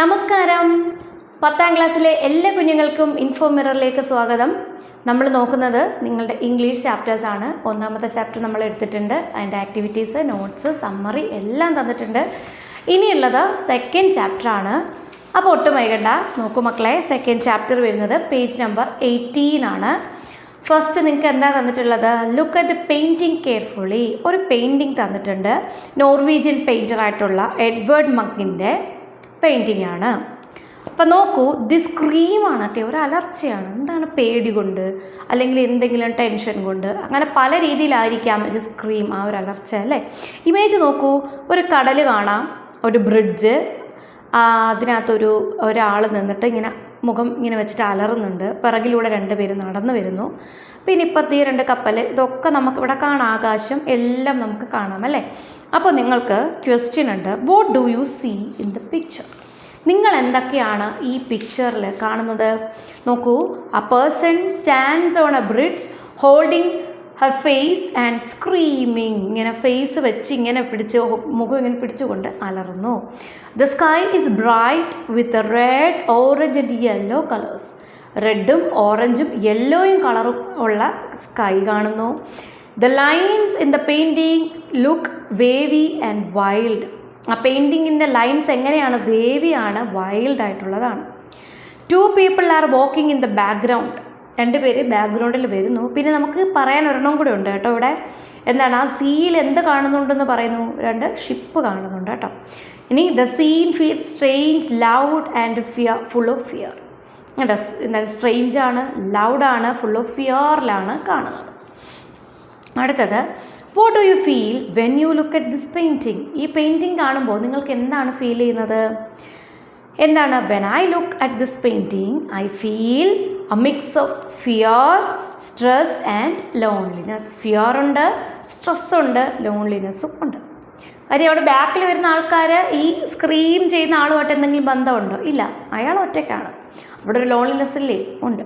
നമസ്കാരം. 10ാം ക്ലാസ്സിലെ എല്ലാ കുഞ്ഞുങ്ങൾക്കും ഇൻഫോ മിററിലേക്ക് സ്വാഗതം. നമ്മൾ നോക്കുന്നത് നിങ്ങളുടെ ഇംഗ്ലീഷ് ചാപ്റ്റേഴ്സാണ്. 1ാമത്തെ ചാപ്റ്റർ നമ്മൾ എടുത്തിട്ടുണ്ട്. അതിൻ്റെ ആക്ടിവിറ്റീസ്, നോട്ട്സ്, സമ്മറി എല്ലാം തന്നിട്ടുണ്ട്. ഇനിയുള്ളത് 2nd ചാപ്റ്ററാണ്. അപ്പോൾ ഒട്ടും വൈകണ്ട, നോക്കൂ മക്കളെ. 2nd ചാപ്റ്റർ വരുന്നത് പേജ് നമ്പർ 18 ആണ്. ഫസ്റ്റ് നിങ്ങൾക്ക് എന്താ തന്നിട്ടുള്ളത്? Look at the painting carefully. ഒരു പെയിൻറ്റിങ് തന്നിട്ടുണ്ട്. നോർവീജിയൻ പെയിൻറ്ററായിട്ടുള്ള എഡ്വേർഡ് മങ്കിൻ്റെ പെയിൻറ്റിംഗ് ആണ്. അപ്പം നോക്കൂ, ദി സ്ക്രീമാണ് കേട്ടോ, ഒരു അലർച്ചയാണ്. എന്താണ്? പേടി കൊണ്ട്, അല്ലെങ്കിൽ എന്തെങ്കിലും ടെൻഷൻ കൊണ്ട്, അങ്ങനെ പല രീതിയിലായിരിക്കാം ഒരു സ്ക്രീം, ആ ഒരു അലർച്ച അല്ലേ. ഇമേജ് നോക്കൂ, ഒരു കടൽ കാണാം, ഒരു ബ്രിഡ്ജ്, അതിനകത്തൊരു ഒരാൾ നിന്നിട്ട് ഇങ്ങനെ മുഖം ഇങ്ങനെ വെച്ചിട്ട് അലറുന്നുണ്ട്. പിറകിലൂടെ 2 പേര് നടന്നു വരുന്നു. പിന്നെ ഇപ്പുറത്ത് ഈ 2 കപ്പൽ, ഇതൊക്കെ നമുക്കിവിടെ കാണാം. ആകാശം എല്ലാം നമുക്ക് കാണാം അല്ലേ. അപ്പോൾ നിങ്ങൾക്ക് ക്വസ്റ്റ്യൻ ഉണ്ട്. What do you see in the picture? നിങ്ങൾ എന്തൊക്കെയാണ് ഈ പിക്ചറിൽ കാണുന്നത്? നോക്കൂ, a person stands on a bridge holding her face and screaming. ഇങ്ങനെ ഫേസ് വെച്ച് ഇങ്ങനെ പിടിച്ച്, മുഖം ഇങ്ങനെ പിടിച്ചുകൊണ്ട് അലറുന്നു. The sky is bright with red, orange and yellow colours. റെഡും ഓറഞ്ചും യെല്ലോയും കളറും ഉള്ള സ്കൈ കാണുന്നു. The lines in the painting look wavy and wild. ആ പെയിൻറ്റിങ്ങിൻ്റെ ലൈൻസ് എങ്ങനെയാണ്? വേവിയാണ്, വൈൽഡ് ആയിട്ടുള്ളതാണ്. 2 people are walking in the background. 2 പേര് ബാക്ക്ഗ്രൗണ്ടിൽ വരുന്നു. പിന്നെ നമുക്ക് പറയാൻ ഒരെണ്ണം കൂടെ ഉണ്ട് കേട്ടോ ഇവിടെ. എന്താണ്? ആ സീയിൽ എന്ത് കാണുന്നുണ്ടെന്ന് പറയുന്നു? 2 ഷിപ്പ് കാണുന്നുണ്ട് കേട്ടോ. ഇനി the scene feels strange, loud and fear, full of fear. എന്താണ്? സ്ട്രേഞ്ചാണ്, ലൗഡാണ്, ഫുൾ ഓഫ് ഫിയറിലാണ് കാണുന്നത്. അടുത്തത്, what do you feel when you look at this painting? ഈ പെയിൻറ്റിങ് കാണുമ്പോൾ നിങ്ങൾക്ക് എന്താണ് ഫീൽ ചെയ്യുന്നത്? എന്താണ്? When I look at this painting I feel a mix of fear, stress and loneliness. Fear ഉണ്ട്, സ്ട്രെസ് ഉണ്ട്, ലോൺലിനെസ്സും ഉണ്ട്. കാര്യം അവിടെ ബാക്കിൽ വരുന്ന ആൾക്കാർ ഈ സ്ക്രീം ചെയ്യുന്ന ആളുമായിട്ട് എന്തെങ്കിലും ബന്ധമുണ്ടോ? ഇല്ല, അയാൾ ഒറ്റയ്ക്കാണ്. അവിടെ ഒരു ലോൺലിനെസ് ഇല്ലേ? ഉണ്ട്.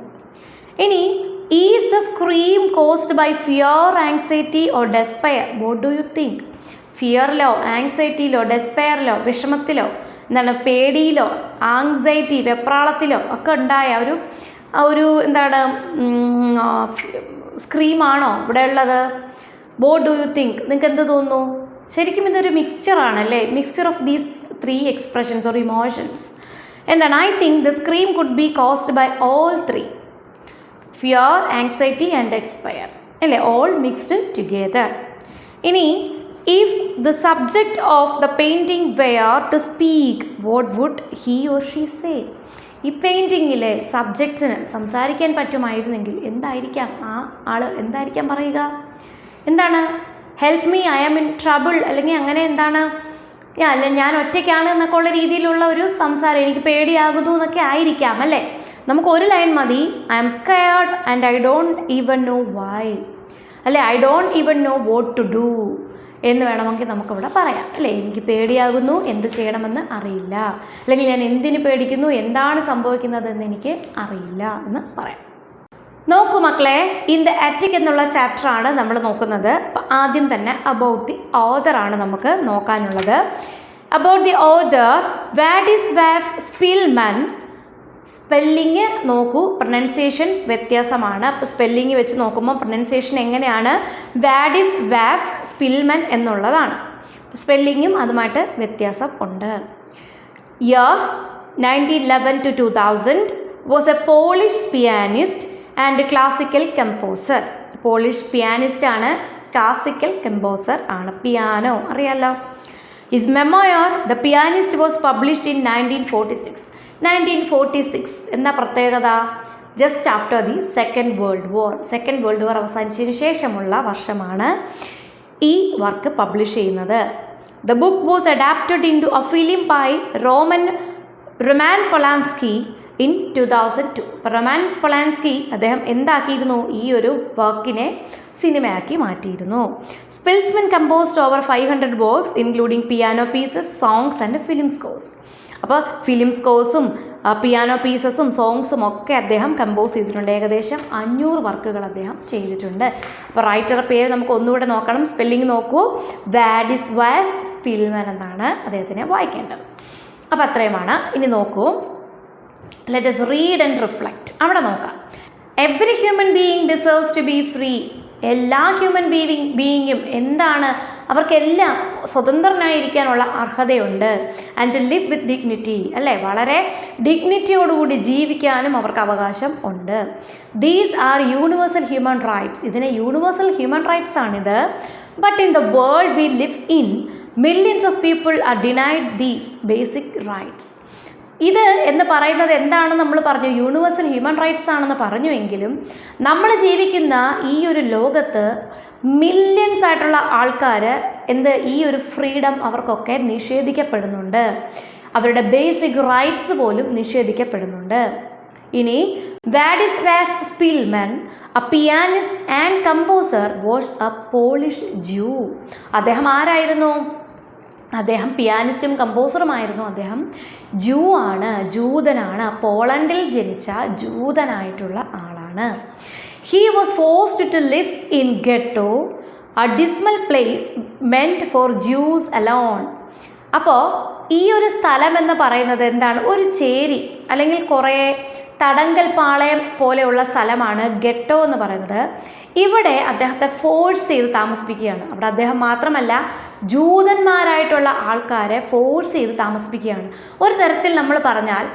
ഇനി, is the scream caused by fear, anxiety or despair? What do you think? ഫിയറിലോ, ആങ്സൈറ്റിയിലോ, ഡെസ്പയറിലോ, വിഷമത്തിലോ, എന്താണ്, പേടിയിലോ, ആങ്സൈറ്റി, വെപ്രാളത്തിലോ ഒക്കെ ഉണ്ടായ ഒരു എന്താണ് സ്ക്രീമാണോ ഇവിടെ ഉള്ളത്? What do you think? നിങ്ങൾക്ക് എന്ത് തോന്നുന്നു? ശരിക്കും ഇതൊരു മിക്സ്ചറാണല്ലേ, mixture of these 3 expressions or emotions. എന്താണ്? I think the scream could be caused by all 3: fear, anxiety and despair അല്ലേ, ഓൾ മിക്സ്ഡ് ടുഗെദർ. ഇനി, if the subject of the painting were to speak, what would he or she say? ഈ പെയിൻറ്റിങ്ങിലെ സബ്ജക്റ്റിന് സംസാരിക്കാൻ പറ്റുമായിരുന്നെങ്കിൽ എന്തായിരിക്കാം ആ ആൾ എന്തായിരിക്കാം പറയുക? എന്താണ്? Help me, I am in trouble, അല്ലെങ്കിൽ അങ്ങനെ എന്താണ്, അല്ല ഞാൻ ഒറ്റയ്ക്കാണ് എന്നൊക്കെ ഉള്ള രീതിയിലുള്ള ഒരു സംസാരം, എനിക്ക് പേടിയാകുന്നു എന്നൊക്കെ ആയിരിക്കാം അല്ലേ. നമുക്ക് ഒരു ലൈൻ മതി. I am scared and I don't even know why, അല്ലേ, I don't even know what to do എന്ന് വേണമെങ്കിൽ നമുക്കിവിടെ പറയാം അല്ലേ. എനിക്ക് പേടിയാകുന്നു, എന്ത് ചെയ്യണമെന്ന് അറിയില്ല, അല്ലെങ്കിൽ ഞാൻ എന്തിന് പേടിക്കുന്നു, എന്താണ് സംഭവിക്കുന്നതെന്ന് എനിക്ക് അറിയില്ല എന്ന് പറയാം. നോക്കൂ മക്കളെ, ഇൻ ദ അറ്റിക് എന്നുള്ള ചാപ്റ്ററാണ് നമ്മൾ നോക്കുന്നത്. അപ്പം ആദ്യം തന്നെ അബൌട്ട് ദി ഓഥർ ആണ് നമുക്ക് നോക്കാനുള്ളത്. About the author, Wladyslaw Szpilman. Spelling നോക്കൂ, പ്രൊനൗൺസിയേഷൻ വ്യത്യാസമാണ്. അപ്പോൾ സ്പെല്ലിങ് വെച്ച് നോക്കുമ്പോൾ പ്രൊനൗൺസിയേഷൻ എങ്ങനെയാണ്? വാഡിസ്വാഫ് സ്പിൽമൻ എന്നുള്ളതാണ്. സ്പെല്ലിങ്ങും അതുമായിട്ട് വ്യത്യാസം ഉണ്ട്. Year 1911 to 2000 was a Polish pianist and classical composer. Polish pianist ആണ്, ക്ലാസിക്കൽ കമ്പോസർ ആണ്. പിയാനോ അറിയാലോ. His memoir the pianist was published in 1946. 1946 എന്താ പ്രത്യേകത? Just after the second world war അവസാനിച്ചതിന് ശേഷമുള്ള വർഷമാണ് ഈ വർക്ക് പബ്ലിഷ് ചെയ്യുന്നത്. The book was adapted into a film by Roman Polanski in 2002. Roman Polanski അദ്ദേഹം എന്താക്കിയിരുന്നു? ഈ ഒരു വർക്കിനെ സിനിമയാക്കി മാറ്റിയിരുന്നു. സ്പിൽസ്മൻ composed over 500 works including piano pieces, songs and film scores. അപ്പോൾ ഫിലിം സ്കോഴ്സും പിയാനോ പീസസും സോങ്സും ഒക്കെ അദ്ദേഹം കമ്പോസ് ചെയ്തിട്ടുണ്ട്. ഏകദേശം 500 വർക്കുകൾ അദ്ദേഹം ചെയ്തിട്ടുണ്ട്. അപ്പോൾ റൈറ്ററുടെ പേര് നമുക്ക് ഒന്നുകൂടെ നോക്കണം. സ്പെല്ലിംഗ് നോക്കൂ, വാഡിസ്വാഫ് സ്പിൽമൻ എന്നാണ് അദ്ദേഹത്തിനെ വായിക്കേണ്ടത്. അപ്പോൾ അത്രയുമാണ്. ഇനി നോക്കൂ, let us read and reflect. അവിടെ നോക്കാം. Every human being deserves to be free. എല്ലാ ഹ്യൂമൻ ബീയിങ്ങും എന്താണ്, അവർക്കെല്ലാം സ്വതന്ത്രനായിരിക്കാനുള്ള അർഹതയുണ്ട്. And to live with dignity, അല്ലേ, വളരെ ഡിഗ്നിറ്റിയോടുകൂടി ജീവിക്കാനും അവർക്ക് അവകാശം ഉണ്ട്. These are universal human rights. ഇതിനെ യൂണിവേഴ്സൽ ഹ്യൂമൻ റൈറ്റ്സ് ആണിത്. But in the world we live in, millions of people are denied these basic rights. ഇത് എന്ന് പറയുന്നത് എന്താണ്, നമ്മൾ പറഞ്ഞു യൂണിവേഴ്സൽ ഹ്യൂമൻ റൈറ്റ്സ് ആണെന്ന് പറഞ്ഞുവെങ്കിലും നമ്മൾ ജീവിക്കുന്ന ഈ ഒരു ലോകത്ത് മില്യൺസ് ആയിട്ടുള്ള ആൾക്കാർ ഈ ഒരു ഫ്രീഡം അവർക്കൊക്കെ നിഷേധിക്കപ്പെടുന്നുണ്ട്. അവരുടെ ബേസിക് റൈറ്റ്സ് പോലും നിഷേധിക്കപ്പെടുന്നുണ്ട്. ഇനി Wladyslaw Szpilman, a pianist and composer, was a Polish Jew. അദ്ദേഹം ആരായിരുന്നു? അദ്ദേഹം പിയാനിസ്റ്റും കമ്പോസറുമായിരുന്നു. അദ്ദേഹം ജൂ ആണ്, ജൂതനാണ്, പോളണ്ടിൽ ജനിച്ച ജൂതനായിട്ടുള്ള ആളാണ്. He was forced to live in ghetto, a dismal place meant for Jews alone. അപ്പോൾ ഈ ഒരു സ്ഥലം എന്ന് പറയുന്നത് എന്താണ്, ഒരു ചേരി അല്ലെങ്കിൽ കുറേ തടങ്കൽ പാളയം പോലെയുള്ള സ്ഥലമാണ് ഗെട്ടോ എന്ന് പറയുന്നത്. ഇവിടെ അദ്ദേഹത്തെ ഫോഴ്സ് ചെയ്ത് താമസിപ്പിക്കുകയാണ്. അവിടെ അദ്ദേഹം മാത്രമല്ല, ജൂതന്മാരായിട്ടുള്ള ആൾക്കാരെ ഫോഴ്സ് ചെയ്ത് താമസിപ്പിക്കുകയാണ്. ഒരു തരത്തിൽ നമ്മൾ പറഞ്ഞാൽ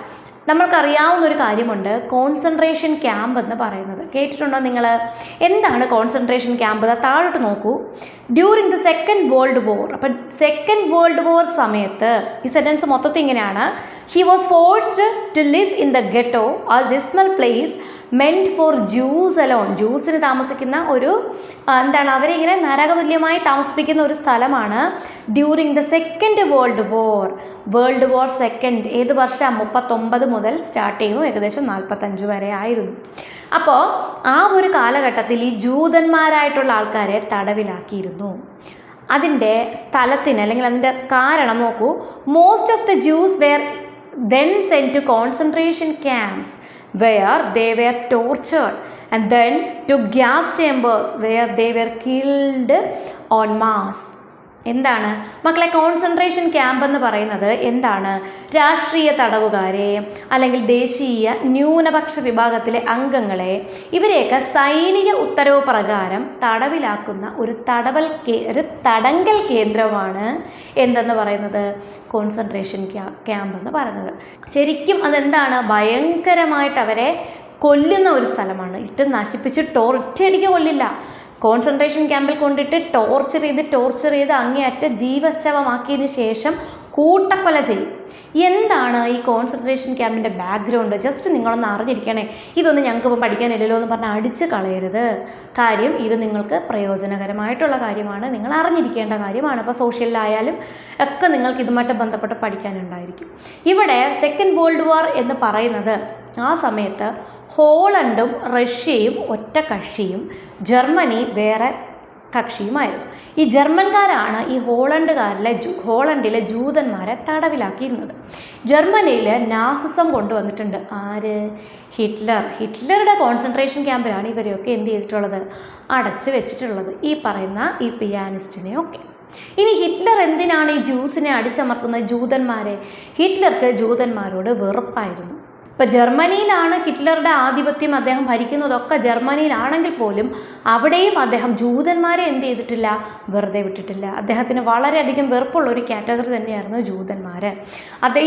നമ്മൾക്കറിയാവുന്ന ഒരു കാര്യമുണ്ട്, കോൺസെൻട്രേഷൻ ക്യാമ്പ് എന്ന് പറയുന്നത്. കേട്ടിട്ടുണ്ടോ നിങ്ങൾ? എന്താണ് കോൺസെൻട്രേഷൻ ക്യാമ്പ്? താഴോട്ട് നോക്കൂ. During the second world war. അപ്പം സെക്കൻഡ് വേൾഡ് വോർ സമയത്ത് ഈ സെൻറ്റൻസ് മൊത്തത്തിൽ ഇങ്ങനെയാണ്: he was forced to live in the ghetto, a dismal place meant for Jews alone. ജൂസിന് താമസിക്കുന്ന ഒരു അവരെ ഇങ്ങനെ നരകതുല്യമായി താമസിപ്പിക്കുന്ന ഒരു സ്ഥലമാണ് during the second world war. World war second ഏത് വർഷം? 39 മുതൽ സ്റ്റാർട്ട് ചെയ്യുന്നു, ഏകദേശം 45 വരെ ആയിരുന്നു. അപ്പോൾ ആ ഒരു കാലഘട്ടത്തിൽ ഈ ജൂതന്മാരായിട്ടുള്ള ആൾക്കാരെ തടവിലാക്കിയിരുന്നു. അതിൻ്റെ സ്ഥലത്തിന് അല്ലെങ്കിൽ അതിൻ്റെ കാരണം നോക്കൂ. Most of the Jews were then sent to concentration camps where they were tortured and then to gas chambers where they were killed en masse. എന്താണ് മക്കളെ കോൺസെൻട്രേഷൻ ക്യാമ്പ് എന്ന് പറയുന്നത്? എന്താണ്? രാഷ്ട്രീയ തടവുകാരെ അല്ലെങ്കിൽ ദേശീയ ന്യൂനപക്ഷ വിഭാഗത്തിലെ അംഗങ്ങളെ ഇവരെയൊക്കെ സൈനിക ഉത്തരവ് പ്രകാരം തടവിലാക്കുന്ന ഒരു തടങ്കൽ കേന്ദ്രമാണ് എന്തെന്ന് പറയുന്നത്? കോൺസെൻട്രേഷൻ ക്യാമ്പ് എന്ന് പറയുന്നത്. ശരിക്കും അതെന്താണ്? ഭയങ്കരമായിട്ട് അവരെ കൊല്ലുന്ന ഒരു സ്ഥലമാണ്. ഇട്ട് നശിപ്പിച്ച് ഒറ്റയടിക്ക് കൊല്ലില്ല. കോൺസെൻട്രേഷൻ ക്യാമ്പിൽ കൊണ്ടിട്ട് ടോർച്ചർ ചെയ്ത് അങ്ങേയറ്റ ജീവശവമാക്കിയതിന് ശേഷം കൂട്ടക്കൊല ചെയ്യും. എന്താണ് ഈ കോൺസെൻട്രേഷൻ ക്യാമ്പിൻ്റെ ബാക്ക്ഗ്രൗണ്ട്? ജസ്റ്റ് നിങ്ങളൊന്ന് അറിഞ്ഞിരിക്കണേ. ഇതൊന്നും ഞങ്ങൾക്കിപ്പോൾ പഠിക്കാനില്ലല്ലോ എന്ന് പറഞ്ഞാൽ അടിച്ച് കളയരുത്. കാര്യം ഇത് നിങ്ങൾക്ക് പ്രയോജനകരമായിട്ടുള്ള കാര്യമാണ്, നിങ്ങൾ അറിഞ്ഞിരിക്കേണ്ട കാര്യമാണ്. അപ്പോൾ സോഷ്യലിലായാലും ഒക്കെ നിങ്ങൾക്ക് ഇതുമായിട്ട് ബന്ധപ്പെട്ട് പഠിക്കാനുണ്ടായിരിക്കും. ഇവിടെ സെക്കൻഡ് വേൾഡ് വാർ എന്ന് പറയുന്നത് ആ സമയത്ത് ഹോളണ്ടും റഷ്യയും ഒറ്റ കക്ഷിയും ജർമ്മനി വേറെ കക്ഷിയുമായിരുന്നു. ഈ ജർമ്മൻകാരാണ് ഈ ഹോളണ്ടിലെ ജൂതന്മാരെ തടവിലാക്കിയിരുന്നത്. ജർമ്മനിയിൽ നാസിസം കൊണ്ടുവന്നിട്ടുണ്ട് ആര്? ഹിറ്റ്ലറുടെ കോൺസെൻട്രേഷൻ ക്യാമ്പിലാണ് ഇവരെയൊക്കെ എന്ത് ചെയ്തിട്ടുള്ളത്? അടച്ചു വെച്ചിട്ടുള്ളത്, ഈ പറയുന്ന ഈ പിയാനിസ്റ്റിനെയൊക്കെ. ഇനി ഹിറ്റ്ലർ എന്തിനാണ് ഈ ജൂസിനെ അടിച്ചമർത്തുന്നത്? ജൂതന്മാരെ. ഹിറ്റ്ലർക്ക് ജൂതന്മാരോട് വെറുപ്പായിരുന്നു. ഇപ്പോൾ ജർമ്മനിയിലാണ് ഹിറ്റ്ലറുടെ ആധിപത്യം, അദ്ദേഹം ഭരിക്കുന്നതൊക്കെ ജർമ്മനിയിലാണെങ്കിൽ പോലും അവിടെയും അദ്ദേഹം ജൂതന്മാരെ എന്ത് ചെയ്തിട്ടില്ല? വെറുതെ വിട്ടിട്ടില്ല. അദ്ദേഹത്തിന് വളരെയധികം വെറുപ്പുള്ള ഒരു കാറ്റഗറി തന്നെയായിരുന്നു ജൂതന്മാർ.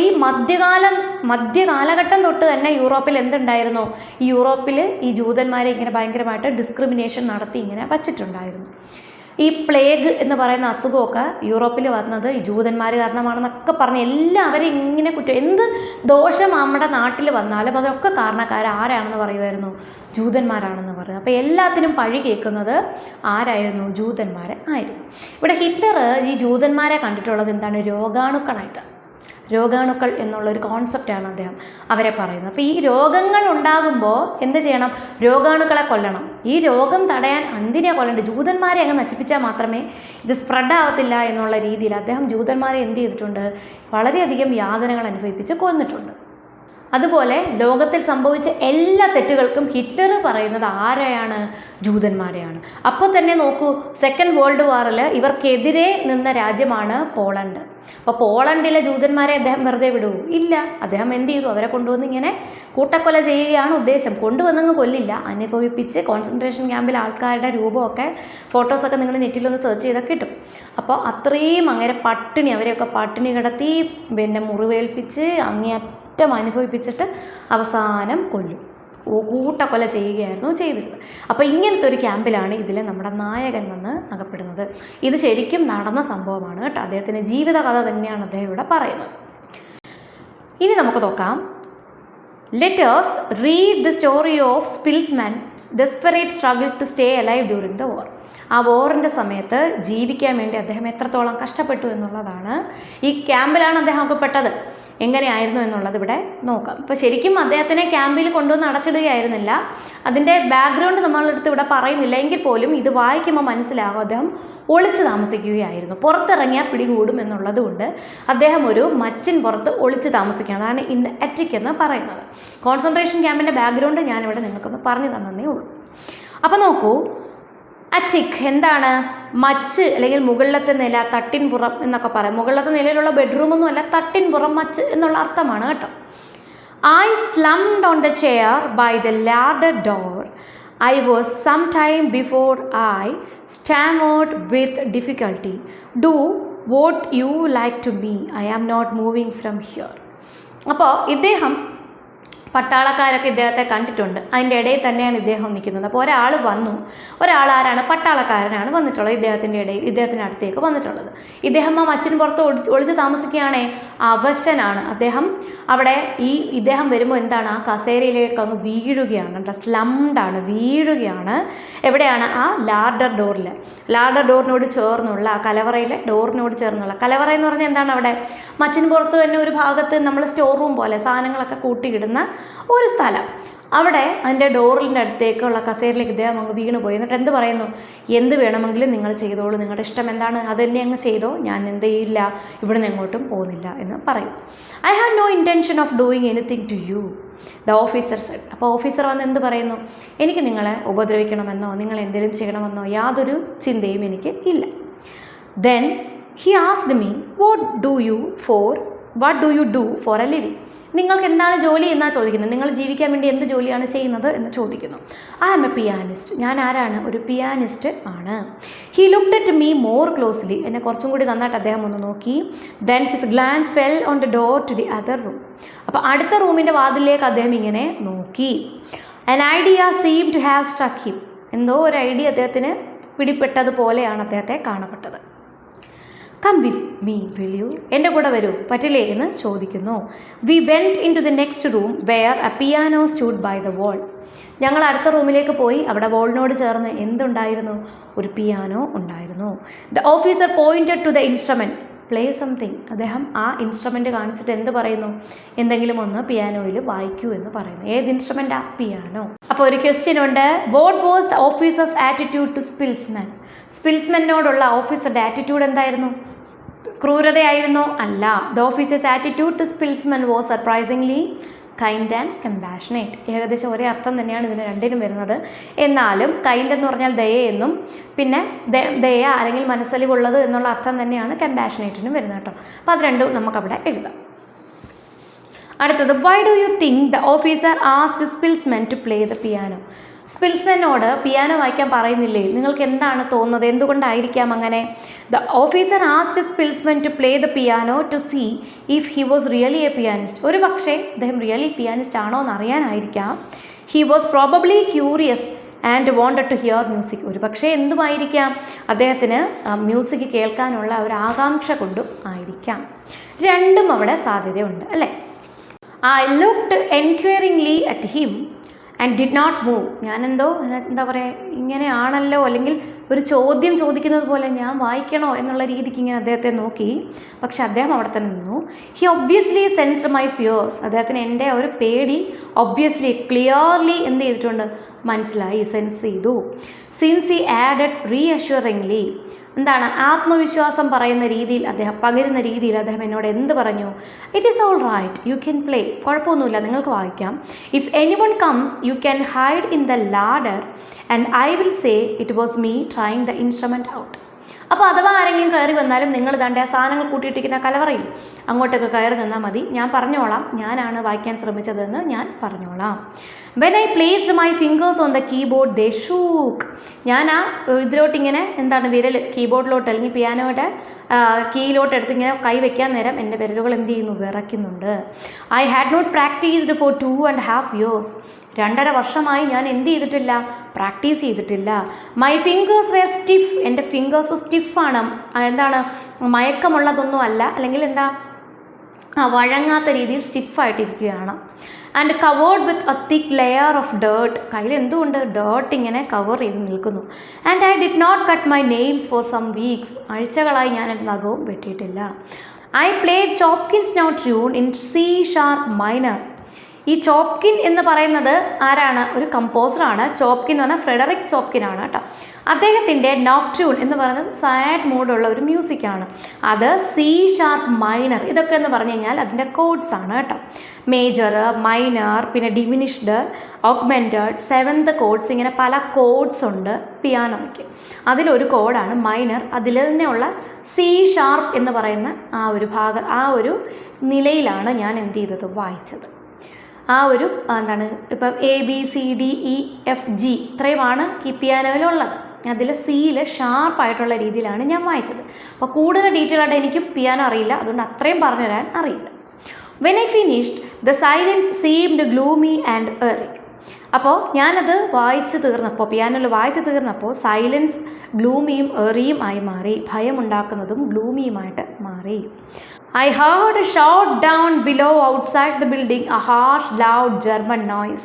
ഈ മധ്യകാലഘട്ടം തൊട്ട് തന്നെ യൂറോപ്പിൽ എന്തുണ്ടായിരുന്നു? ഈ യൂറോപ്പിൽ ഈ ജൂതന്മാരെ ഇങ്ങനെ ഭയങ്കരമായിട്ട് ഡിസ്ക്രിമിനേഷൻ നടത്തി ഇങ്ങനെ വച്ചിട്ടുണ്ടായിരുന്നു. ഈ പ്ലേഗ് എന്ന് പറയുന്ന അസുഖമൊക്കെ യൂറോപ്പിൽ വന്നത് ഈ ജൂതന്മാർ കാരണമാണെന്നൊക്കെ പറഞ്ഞ് എല്ലാവരും ഇങ്ങനെ എന്ത് ദോഷം നമ്മുടെ നാട്ടിൽ വന്നാലും അതൊക്കെ ആരാണെന്ന് പറയുമായിരുന്നു? ജൂതന്മാരാണെന്ന് പറയുന്നത്. അപ്പോൾ എല്ലാത്തിനും പഴി കേൾക്കുന്നത് ആരായിരുന്നു? ജൂതന്മാരെ ആയിരുന്നു. ഇവിടെ ഹിറ്റ്ലർ ഈ ജൂതന്മാരെ കണ്ടിട്ടുള്ളത് എന്താണ്? രോഗാണുക്കൾ എന്നുള്ളൊരു കോൺസെപ്റ്റാണ് അദ്ദേഹം അവരെ പറയുന്നത്. അപ്പോൾ ഈ രോഗങ്ങൾ ഉണ്ടാകുമ്പോൾ എന്ത് ചെയ്യണം? രോഗാണുക്കളെ കൊല്ലണം. ഈ രോഗം തടയാൻ എന്തിനാ കൊല്ലേണ്ടത്? ജൂതന്മാരെ അങ്ങ് നശിപ്പിച്ചാൽ മാത്രമേ ഇത് സ്പ്രെഡ് ആവത്തില്ല എന്നുള്ള രീതിയിൽ അദ്ദേഹം ജൂതന്മാരെ എന്ത് ചെയ്തിട്ടുണ്ട്? വളരെയധികം യാതനകൾ അനുഭവിപ്പിച്ച് കൊന്നിട്ടുണ്ട്. അതുപോലെ ലോകത്തിൽ സംഭവിച്ച എല്ലാ തെറ്റുകൾക്കും ഹിറ്റ്ലർ പറയുന്നത് ആരെയാണ്? ജൂതന്മാരെയാണ്. അപ്പോൾ തന്നെ നോക്കൂ, സെക്കൻഡ് വേൾഡ് വാറിൽ ഇവർക്കെതിരെ നിന്ന രാജ്യമാണ് പോളണ്ട്. അപ്പോൾ പോളണ്ടിലെ ജൂതന്മാരെ അദ്ദേഹം വെറുതെ വിടുവോ? ഇല്ല. അദ്ദേഹം എന്ത് ചെയ്തു? അവരെ കൊണ്ടുവന്ന് ഇങ്ങനെ കൂട്ടക്കൊല ചെയ്യുകയാണ് ഉദ്ദേശം. കൊണ്ടുവന്നങ്ങ് കൊല്ലില്ല, അനുഭവിപ്പിച്ച് കോൺസെൻട്രേഷൻ ക്യാമ്പിൽ ആൾക്കാരുടെ രൂപമൊക്കെ ഫോട്ടോസൊക്കെ നിങ്ങൾ നെറ്റിലൊന്ന് സെർച്ച് ചെയ്താൽ കിട്ടും. അപ്പോൾ അത്രയും അങ്ങനെ പട്ടിണി, അവരെയൊക്കെ പട്ടിണി കിടത്തി പിന്നെ മുറിവേൽപ്പിച്ച് അങ്ങേയറ്റം അനുഭവിപ്പിച്ചിട്ട് അവസാനം കൊല്ലും, കൂട്ടക്കൊല ചെയ്യുകയായിരുന്നു ചെയ്തിരുന്നത്. അപ്പോൾ ഇങ്ങനത്തെ ഒരു ക്യാമ്പിലാണ് ഇതിൽ നമ്മുടെ നായകൻ വന്ന് അകപ്പെടുന്നത്. ഇത് ശരിക്കും നടന്ന സംഭവമാണ് കേട്ടോ. അദ്ദേഹത്തിൻ്റെ ജീവിതകഥ തന്നെയാണ് അദ്ദേഹം ഇവിടെ പറയുന്നത്. ഇനി നമുക്ക് നോക്കാം. Let us read the story of Spilsman's desperate struggle to stay alive during the war. ആ വോറിൻ്റെ സമയത്ത് ജീവിക്കാൻ വേണ്ടി അദ്ദേഹം എത്രത്തോളം കഷ്ടപ്പെട്ടു എന്നുള്ളതാണ്. ഈ ക്യാമ്പിലാണ് അദ്ദേഹം അകപ്പെട്ടത്. എങ്ങനെയായിരുന്നു എന്നുള്ളത് ഇവിടെ നോക്കാം. ഇപ്പോൾ ശരിക്കും അദ്ദേഹത്തിനെ ക്യാമ്പിൽ കൊണ്ടുവന്ന് അടച്ചിടുകയായിരുന്നില്ല. അതിൻ്റെ ബാക്ക്ഗ്രൗണ്ട് നമ്മളെടുത്ത് ഇവിടെ പറയുന്നില്ല. എങ്കിൽ പോലും ഇത് വായിക്കുമ്പോൾ മനസ്സിലാകും അദ്ദേഹം ഒളിച്ച് താമസിക്കുകയായിരുന്നു. പുറത്തിറങ്ങിയാൽ പിടികൂടും എന്നുള്ളത് കൊണ്ട് അദ്ദേഹം ഒരു മച്ചിൻ പുറത്ത് ഒളിച്ച് താമസിക്കുകയാണ്. അതാണ് ഇൻ അറ്റിക് എന്ന് പറയുന്നത്. കോൺസെൻട്രേഷൻ ക്യാമ്പിൻ്റെ ബാക്ക്ഗ്രൗണ്ട് ഞാനിവിടെ നിങ്ങൾക്കൊന്ന് പറഞ്ഞു തന്നേ ഉള്ളൂ. അപ്പോൾ നോക്കൂ, അറ്റിക് എന്താണ്? മച്ച് അല്ലെങ്കിൽ മുകളിലത്തെ നില, തട്ടിൻപുറം എന്നൊക്കെ പറയാം. മുകളിലത്തെ നിലയിലുള്ള ബെഡ്റൂമൊന്നും അല്ല, തട്ടിൻപുറം, മച്ച് എന്നുള്ള അർത്ഥമാണ് കേട്ടോ. I slumped on the chair by the ladder door. I was some time before I stammered with difficulty. Do what you like to me. I am not moving from here. അപ്പോൾ ഇദ്ദേഹം പട്ടാളക്കാരൊക്കെ ഇദ്ദേഹത്തെ കണ്ടിട്ടുണ്ട്. അതിൻ്റെ ഇടയിൽ തന്നെയാണ് ഇദ്ദേഹം നിൽക്കുന്നത്. അപ്പോൾ ഒരാൾ വന്നു. ഒരാൾ ആരാണ്? പട്ടാളക്കാരനാണ് വന്നിട്ടുള്ളത്. ഇദ്ദേഹത്തിൻ്റെ അടുത്തേക്ക് വന്നിട്ടുള്ളത്. ഇദ്ദേഹം ആ മച്ചിന് പുറത്ത് ഒളിച്ച് താമസിക്കുകയാണേ. അവശനാണ് അദ്ദേഹം. അവിടെ ഇദ്ദേഹം വരുമ്പോൾ എന്താണ്? ആ കസേരയിലേക്ക് അങ്ങ് വീഴുകയാണ് കേട്ടോ. സ്ലംഡാണ്, വീഴുകയാണ്. എവിടെയാണ്? ആ ലാഡർ ഡോറിൽ. ലാഡർ ഡോറിനോട് ചേർന്നുള്ള ആ കലവറയിലെ ഡോറിനോട് ചേർന്നുള്ള, കലവറ എന്ന് പറഞ്ഞാൽ എന്താണ്? അവിടെ മച്ചിന് പുറത്ത് തന്നെ ഒരു ഭാഗത്ത് നമ്മൾ സ്റ്റോർ റൂം പോലെ സാധനങ്ങളൊക്കെ കൂട്ടിയിടുന്ന ഒരു സ്ഥലം. അവിടെ അതിൻ്റെ ഡോറിൻ്റെ അടുത്തേക്കുള്ള കസേരയിലേക്ക് ഇദ്ദേഹം അങ്ങ് വീണ് പോയി. എന്നിട്ട് എന്ത് പറയുന്നു? എന്ത് വേണമെങ്കിലും നിങ്ങൾ ചെയ്തോളൂ, നിങ്ങളുടെ ഇഷ്ടം എന്താണ് അത് തന്നെ അങ്ങ് ചെയ്തോ, ഞാൻ എന്ത് ചെയ്യില്ല, ഇവിടെ നിന്ന് എങ്ങോട്ടും പോകുന്നില്ല എന്ന് പറയും. I have no intention of doing anything to you, the officer said. അപ്പോൾ ഓഫീസർ വന്ന് എന്ത് പറയുന്നു? എനിക്ക് നിങ്ങളെ ഉപദ്രവിക്കണമെന്നോ നിങ്ങൾ എന്തെങ്കിലും ചെയ്യണമെന്നോ യാതൊരു ചിന്തയും എനിക്ക് ഇല്ല. Then he asked me what do you do for A living. നിങ്ങൾക്ക് എന്താണ് ജോലി എന്നാണ് ചോദിക്കുന്നത്. നിങ്ങൾ ജീവിക്കാൻ വേണ്ടി എന്ത് ജോലിയാണ് ചെയ്യുന്നത് എന്ന് ചോദിക്കുന്നു. I am a pianist. ഞാൻ ആരാണ്? ഒരു പിയാനിസ്റ്റ് ആണ്. He looked at me more closely. എന്നെ കുറച്ചും കൂടി നന്നായിട്ട് അദ്ദേഹം ഒന്ന് നോക്കി. Then his glance fell on the door to the other room. അപ്പോൾ അടുത്ത റൂമിൻ്റെ വാതിലേക്ക് അദ്ദേഹം ഇങ്ങനെ നോക്കി. An idea seem to have struck him. എന്തോ ഒരു ഐഡിയ അദ്ദേഹത്തിന് പിടിപ്പെട്ടതുപോലെയാണ് അദ്ദേഹത്തെ കാണപ്പെട്ടത്. Come with me will you? എൻ്റെ കൂടെ വരൂ, പറ്റില്ലേ എന്ന് ചോദിക്കുന്നു. We went into the next room where a piano stood by the wall. ഞങ്ങൾ അടുത്ത റൂമിലേക്ക് പോയി. അവിടെ വോളിനോട് ചേർന്ന് എന്തുണ്ടായിരുന്നു? ഒരു പിയാനോ ഉണ്ടായിരുന്നു. The officer pointed to the instrument, play something. അദ്ദേഹം ആ ഇൻസ്ട്രുമെൻ്റ് കാണിച്ചിട്ട് എന്ത് പറയുന്നു? എന്തെങ്കിലും ഒന്ന് പിയാനോയിൽ വായിക്കൂ എന്ന് പറയുന്നു. ഏത് ഇൻസ്ട്രുമെൻ്റാ? പിയാനോ. അപ്പോൾ ഒരു ക്വസ്റ്റ്യൻ ഉണ്ട്. What was the officer's attitude to Szpilman? സ്പിൽസ്മാനോടുള്ള ഓഫീസറുടെ ആറ്റിറ്റ്യൂഡ് എന്തായിരുന്നു? ക്രൂരതയായിരുന്നോ? അല്ല. The officer's attitude to Szpilman was surprisingly kind and compassionate. ഏകദേശം ഒരേ അർത്ഥം തന്നെയാണ് ഇതിന് രണ്ടിനും വരുന്നത്. എന്നാലും കൈൻഡ് എന്ന് പറഞ്ഞാൽ ദയയെന്നും പിന്നെ ദയ അല്ലെങ്കിൽ മനസ്സലിവുള്ളത് എന്നുള്ള അർത്ഥം തന്നെയാണ് കമ്പാഷനേറ്റിനും വരുന്നത് കേട്ടോ. അപ്പോൾ അത് രണ്ടും നമുക്കവിടെ എഴുതാം. അടുത്തത്, why do you think the officer asked Szpilman to play the piano? സ്പിൽസ്മാനോട് പിയാനോ വായിക്കാൻ പറയുന്നില്ലേ? നിങ്ങൾക്ക് എന്താണ് തോന്നുന്നത്? എന്തുകൊണ്ടായിരിക്കാം അങ്ങനെ? The officer asked Szpilman to play the piano to see if he was really a pianist. ഒരു പക്ഷേ അദ്ദേഹം റിയലി പിയാനിസ്റ്റ് ആണോ എന്ന് അറിയാനായിരിക്കാം. He was probably curious and wanted to hear music. ഒരു പക്ഷേ എന്തുമായിരിക്കാം? അദ്ദേഹത്തിന് മ്യൂസിക് കേൾക്കാനുള്ള ഒരു ആകാംക്ഷ കൊണ്ടും ആയിരിക്കാം. രണ്ടും അവിടെ സാധ്യതയുണ്ട് അല്ലേ? I looked enquiringly at him and did not move. ഞാനെന്തോ എന്താ പറയുക, ഇങ്ങനെയാണല്ലോ, അല്ലെങ്കിൽ ഒരു ചോദ്യം ചോദിക്കുന്നത് പോലെ ഞാൻ വായിക്കണോ എന്നുള്ള രീതിക്ക് ഇങ്ങനെ അദ്ദേഹത്തെ നോക്കി. പക്ഷെ അദ്ദേഹം അവിടെ തന്നെ നിന്നു. He obviously sensed my fears. അദ്ദേഹത്തിന് എൻ്റെ ഒരു പേടി ഒബ്വിയസ്ലി ക്ലിയർലി എന്ത് ചെയ്തിട്ടുണ്ട്? മനസ്സിലായി, സെൻസ് ചെയ്തു. സിൻസ് ഹി ആഡഡ് റീഅഷ്വറിംഗ്ലി, എന്താണ് ആത്മവിശ്വാസം പറയുന്ന രീതിയിൽ അദ്ദേഹം പകരുന്ന രീതിയിൽ അദ്ദേഹം എന്നോട് എന്ത് പറഞ്ഞു? It is all right, you can play. കുഴപ്പമൊന്നുമില്ല, നിങ്ങൾക്ക് വായിക്കാം. If anyone comes you can hide in the ladder and I will say it was me trying the instrument out. അപ്പോൾ അഥവാ ആരെങ്കിലും കയറി വന്നാലും നിങ്ങൾ ദാണ്ടെ ആ സാധനങ്ങൾ കൂട്ടിയിട്ടിരിക്കുന്ന കലവറയിൽ അങ്ങോട്ടൊക്കെ കയറി നിന്നാൽ മതി, ഞാൻ പറഞ്ഞോളാം ഞാനാണ് വായിക്കാൻ ശ്രമിച്ചതെന്ന് ഞാൻ പറഞ്ഞോളാം. When I placed my fingers on the keyboard they shook. ഞാൻ ആ ഇതിലോട്ടിങ്ങനെ എന്താണ് വിരൽ കീബോർഡിലോട്ട് അല്ലെങ്കിൽ പിയാനോയുടെ കീയിലോട്ട് എടുത്തിങ്ങനെ കൈ വയ്ക്കാൻ നേരം എൻ്റെ വിരലുകൾ എന്ത് ചെയ്യുന്നു? വിറയ്ക്കുന്നുണ്ട്. I had not practised for 2.5 years. 2.5 വർഷമായി ഞാൻ എന്ത് ചെയ്തിട്ടില്ല? പ്രാക്ടീസ് ചെയ്തിട്ടില്ല. My fingers were stiff. എൻ്റെ ഫിംഗേഴ്സ് സ്റ്റിഫാണ്. എന്താണ്? മയക്കമുള്ളതൊന്നും അല്ല, അല്ലെങ്കിൽ എന്താ വഴങ്ങാത്ത രീതിയിൽ സ്റ്റിഫായിട്ടിരിക്കുകയാണ്. And covered with a thick layer of dirt. കയ്യിൽ എന്തുകൊണ്ട്? ഡേർട്ട് ഇങ്ങനെ കവർ ചെയ്ത് നിൽക്കുന്നു. And I did not cut my nails for some weeks. ആഴ്ചകളായി ഞാൻ എൻ്റെ നഖവും വെട്ടിയിട്ടില്ല. I played Chopin's nocturne in C sharp minor. ഈ ചോപ്കിൻ എന്ന് പറയുന്നത് ആരാണ്? ഒരു കമ്പോസറാണ്. ചോപ്കിൻ എന്ന് പറഞ്ഞാൽ ഫ്രെഡറിക് ചോപ്കിൻ ആണ് കേട്ടോ. അദ്ദേഹത്തിൻ്റെ നോക്ട്യൂൺ എന്ന് പറയുന്നത് സാഡ് മൂഡുള്ള ഒരു മ്യൂസിക്കാണ്. അത് C sharp minor. ഇതൊക്കെ എന്ന് പറഞ്ഞു കഴിഞ്ഞാൽ അതിൻ്റെ കോഡ്സ് ആണ് കേട്ടോ. മേജർ, മൈനർ, പിന്നെ ഡിമിനിഷ്ഡ്, ഓഗ്മെൻറ്റഡ്, 7th കോഡ്സ്, ഇങ്ങനെ പല കോഡ്സ് ഉണ്ട് പിയാനോയ്ക്ക്. അതിലൊരു കോഡാണ് മൈനർ. അതിൽ തന്നെയുള്ള C sharp എന്ന് പറയുന്ന ആ ഒരു നിലയിലാണ് ഞാൻ എന്ത് ചെയ്തത്? വായിച്ചത്. ആ ഒരു എന്താണ് ഇപ്പം ABCDEFG ഇത്രയുമാണ് ഈ പിയാനോയിലുള്ളത്. അതിൽ സിയിൽ ഷാർപ്പായിട്ടുള്ള രീതിയിലാണ് ഞാൻ വായിച്ചത്. അപ്പോൾ കൂടുതൽ ഡീറ്റെയിൽ ആയിട്ട് എനിക്കും പിയാനോ അറിയില്ല, അതുകൊണ്ട് അത്രയും പറഞ്ഞു തരാൻ അറിയില്ല. When I finished the silence seemed gloomy and eerie. അപ്പോൾ ഞാനത് വായിച്ചു തീർന്നപ്പോൾ, പിയാനോയിൽ വായിച്ചു തീർന്നപ്പോൾ സൈലൻസ് ഗ്ലൂമിയും എറിയും ആയി മാറി. ഭയമുണ്ടാക്കുന്നതും ഗ്ലൂമിയുമായിട്ട് മാറി. I heard a shout down below outside the building, a harsh, loud German noise.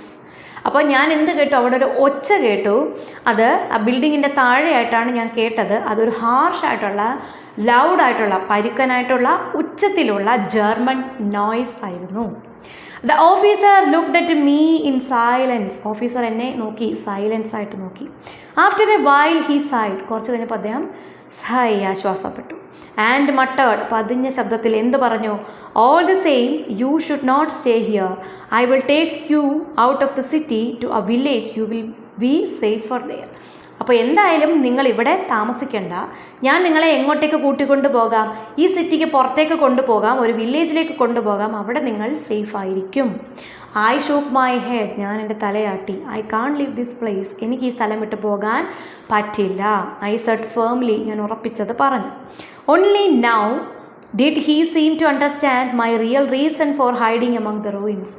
അപ്പോൾ ഞാൻ എന്ത് കേട്ടു? അവിടെ ഒരു ഒച്ച കേട്ടു. അത് ആ ബിൽഡിങ്ങിൻ്റെ താഴെയായിട്ടാണ് ഞാൻ കേട്ടത്. അതൊരു ഹാർഷായിട്ടുള്ള, ലൗഡായിട്ടുള്ള, പരുക്കനായിട്ടുള്ള, ഉച്ചത്തിലുള്ള ജർമ്മൻ നോയ്സ് ആയിരുന്നു. The officer looked at me in silence. Officer എന്നെ നോക്കി, സൈലൻസ് ആയിട്ട് നോക്കി. After A while he side. കുറച്ച് കഴിഞ്ഞപ്പോൾ അദ്ദേഹം ആശ്വാസപ്പെട്ടു. ആൻഡ് മട്ടേഡ്, പതിഞ്ഞ ശബ്ദത്തിൽ എന്ത് പറഞ്ഞു? All the same you should not stay here. I will take you out of the city to a village. You will be safer there. അപ്പോൾ എന്തായാലും നിങ്ങൾ ഇവിടെ താമസിക്കേണ്ട, ഞാൻ നിങ്ങളെ എങ്ങോട്ടേക്ക് കൂട്ടിക്കൊണ്ടു പോകാം? ഈ സിറ്റിക്ക് പുറത്തേക്ക് കൊണ്ടുപോകാം, ഒരു വില്ലേജിലേക്ക് കൊണ്ടുപോകാം, അവിടെ നിങ്ങൾ സേഫ് ആയിരിക്കും. I shook my head. ഞാൻ എൻ്റെ തലയാട്ടി. I can't leave this place. എനിക്ക് ഈ സ്ഥലം വിട്ട് പോകാൻ പറ്റില്ല. I said firmly. ഞാൻ ഉറപ്പിച്ചത് പറഞ്ഞു. Only now did he seem to understand my real reason for hiding among the ruins.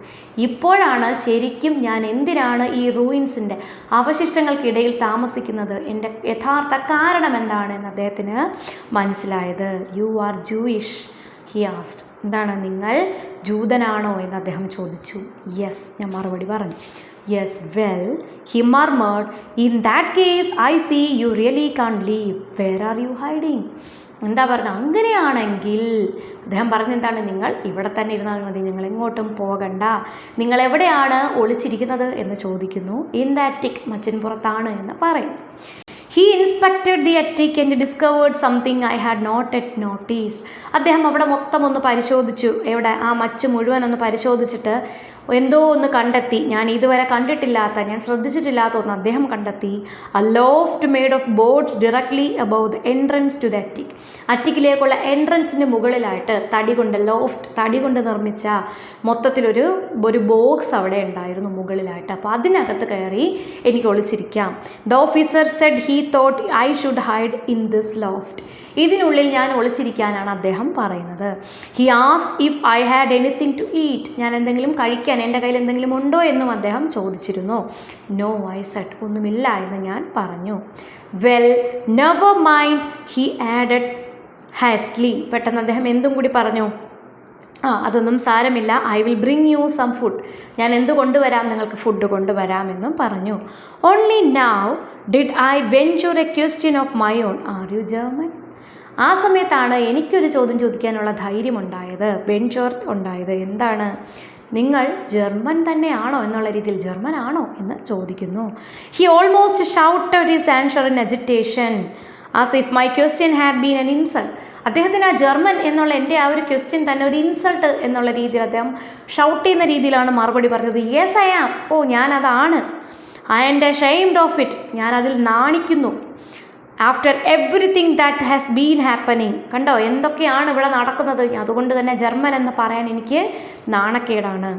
ഇപ്പോഴാണ് ശരിക്കും ഞാൻ എന്തിനാണ് ഈ റൂയിൻസിൻ്റെ അവശിഷ്ടങ്ങൾക്കിടയിൽ താമസിക്കുന്നത്, എൻ്റെ യഥാർത്ഥ കാരണം എന്താണ് എന്ന് അദ്ദേഹത്തിന് മനസ്സിലായത്. You are Jewish he ആസ്ഡ്. എന്താണ്, നിങ്ങൾ ജൂതനാണോ എന്ന് അദ്ദേഹം ചോദിച്ചു. യെസ്, ഞാൻ മറുപടി പറഞ്ഞു. Yes, well he murmured, in that case I see you really can't leave. Where are you hiding? എന്താ പറഞ്ഞത്? അങ്ങനെയാണെങ്കിൽ അദ്ദേഹം പറഞ്ഞെന്താണ്, നിങ്ങൾ ഇവിടെ തന്നെ ഇരുന്നാൽ മതി, നിങ്ങൾ എങ്ങോട്ടും പോകണ്ട. നിങ്ങൾ എവിടെയാണ് ഒളിച്ചിരിക്കുന്നത് എന്ന് ചോദിക്കുന്നു. ഇൻ ദ അറ്റിക്, മച്ചിൻപുറത്താണ് എന്ന് പറയും. He inspected the attic and discovered something I had not yet noticed. അദ്ദേഹം അവിടെ മൊത്തം ഒന്ന് പരിശോധിച്ചു. എവിടെ? ആ മച്ച് മുഴുവൻ ഒന്ന് പരിശോധിച്ചിട്ട് എന്തോ ഒന്ന് കണ്ടെത്തി. ഞാൻ ഇതുവരെ കണ്ടിട്ടില്ലാത്ത, ഞാൻ ശ്രദ്ധിച്ചിട്ടില്ലാത്ത ഒന്ന് അദ്ദേഹം കണ്ടെത്തി. A loft made of boards directly above the entrance to the attic. അറ്റിക്കിലേക്കുള്ള എൻട്രൻസിന് മുകളിലായിട്ട് തടി കൊണ്ട്, ലോഫ്റ്റ് തടി കൊണ്ട് നിർമ്മിച്ച മൊത്തത്തിലൊരു ബോക്സ് അവിടെ ഉണ്ടായിരുന്നു മുകളിലായിട്ട്. അപ്പോൾ അതിനകത്ത് കയറി എനിക്ക് ഒളിച്ചിരിക്കാം. The officer said he thought I should hide in this loft. ഇതിനുള്ളിൽ ഞാൻ ഒളിച്ചിരിക്കാനാണ് അദ്ദേഹം പറയുന്നത്. He asked if I had anything to eat. ഞാൻ എന്തെങ്കിലും കഴിക്കാൻ, എൻ്റെ കയ്യിൽ എന്തെങ്കിലും ഉണ്ടോ എന്നും അദ്ദേഹം ചോദിച്ചിരുന്നു. No I said. ഒന്നുമില്ല എന്ന് ഞാൻ പറഞ്ഞു. Well never mind he added hastily. പെട്ടെന്ന് അദ്ദേഹം എന്തും കൂടി പറഞ്ഞു. അതൊന്നും സാരമില്ല, I will bring you some food. ഞാൻ എന്ത് കൊണ്ടുവരാം? നിങ്ങൾക്ക് ഫുഡ് കൊണ്ടുവരാമെന്നും പറഞ്ഞു. Only now did I venture a question of my own. Are you German? ആ സമയത്താണ് എനിക്കൊരു ചോദ്യം ചോദിക്കാനുള്ള ധൈര്യമുണ്ടായത്, വെഞ്ചർ ഉണ്ടായത്. എന്താണ്? നിങ്ങൾ ജർമ്മൻ തന്നെയാണോ എന്നുള്ള രീതിയിൽ, ജർമ്മൻ ആണോ എന്ന് ചോദിക്കുന്നു. He almost shouted his answer in agitation. As if my question had been N insult. അദ്ദേഹത്തിന് ആ ജർമ്മൻ എന്നുള്ള എൻ്റെ ആ ഒരു ക്വസ്റ്റ്യൻ തന്നെ ഒരു ഇൻസൾട്ട് എന്നുള്ള രീതിയിൽ അദ്ദേഹം ഷൗട്ട് ചെയ്യുന്ന രീതിയിലാണ് മറുപടി പറഞ്ഞത്. യെസ് ഐ ആം, ഓ ഞാനതാണ്. I am ashamed of it, ഞാനതിൽ നാണിക്കുന്നു. After everything that has been happening, കണ്ടോ എന്തൊക്കെയാണ് ഇവിടെ നടക്കുന്നത്, അതുകൊണ്ട് തന്നെ ജർമ്മൻ എന്ന് പറയാൻ എനിക്ക് നാണക്കേടാണ്.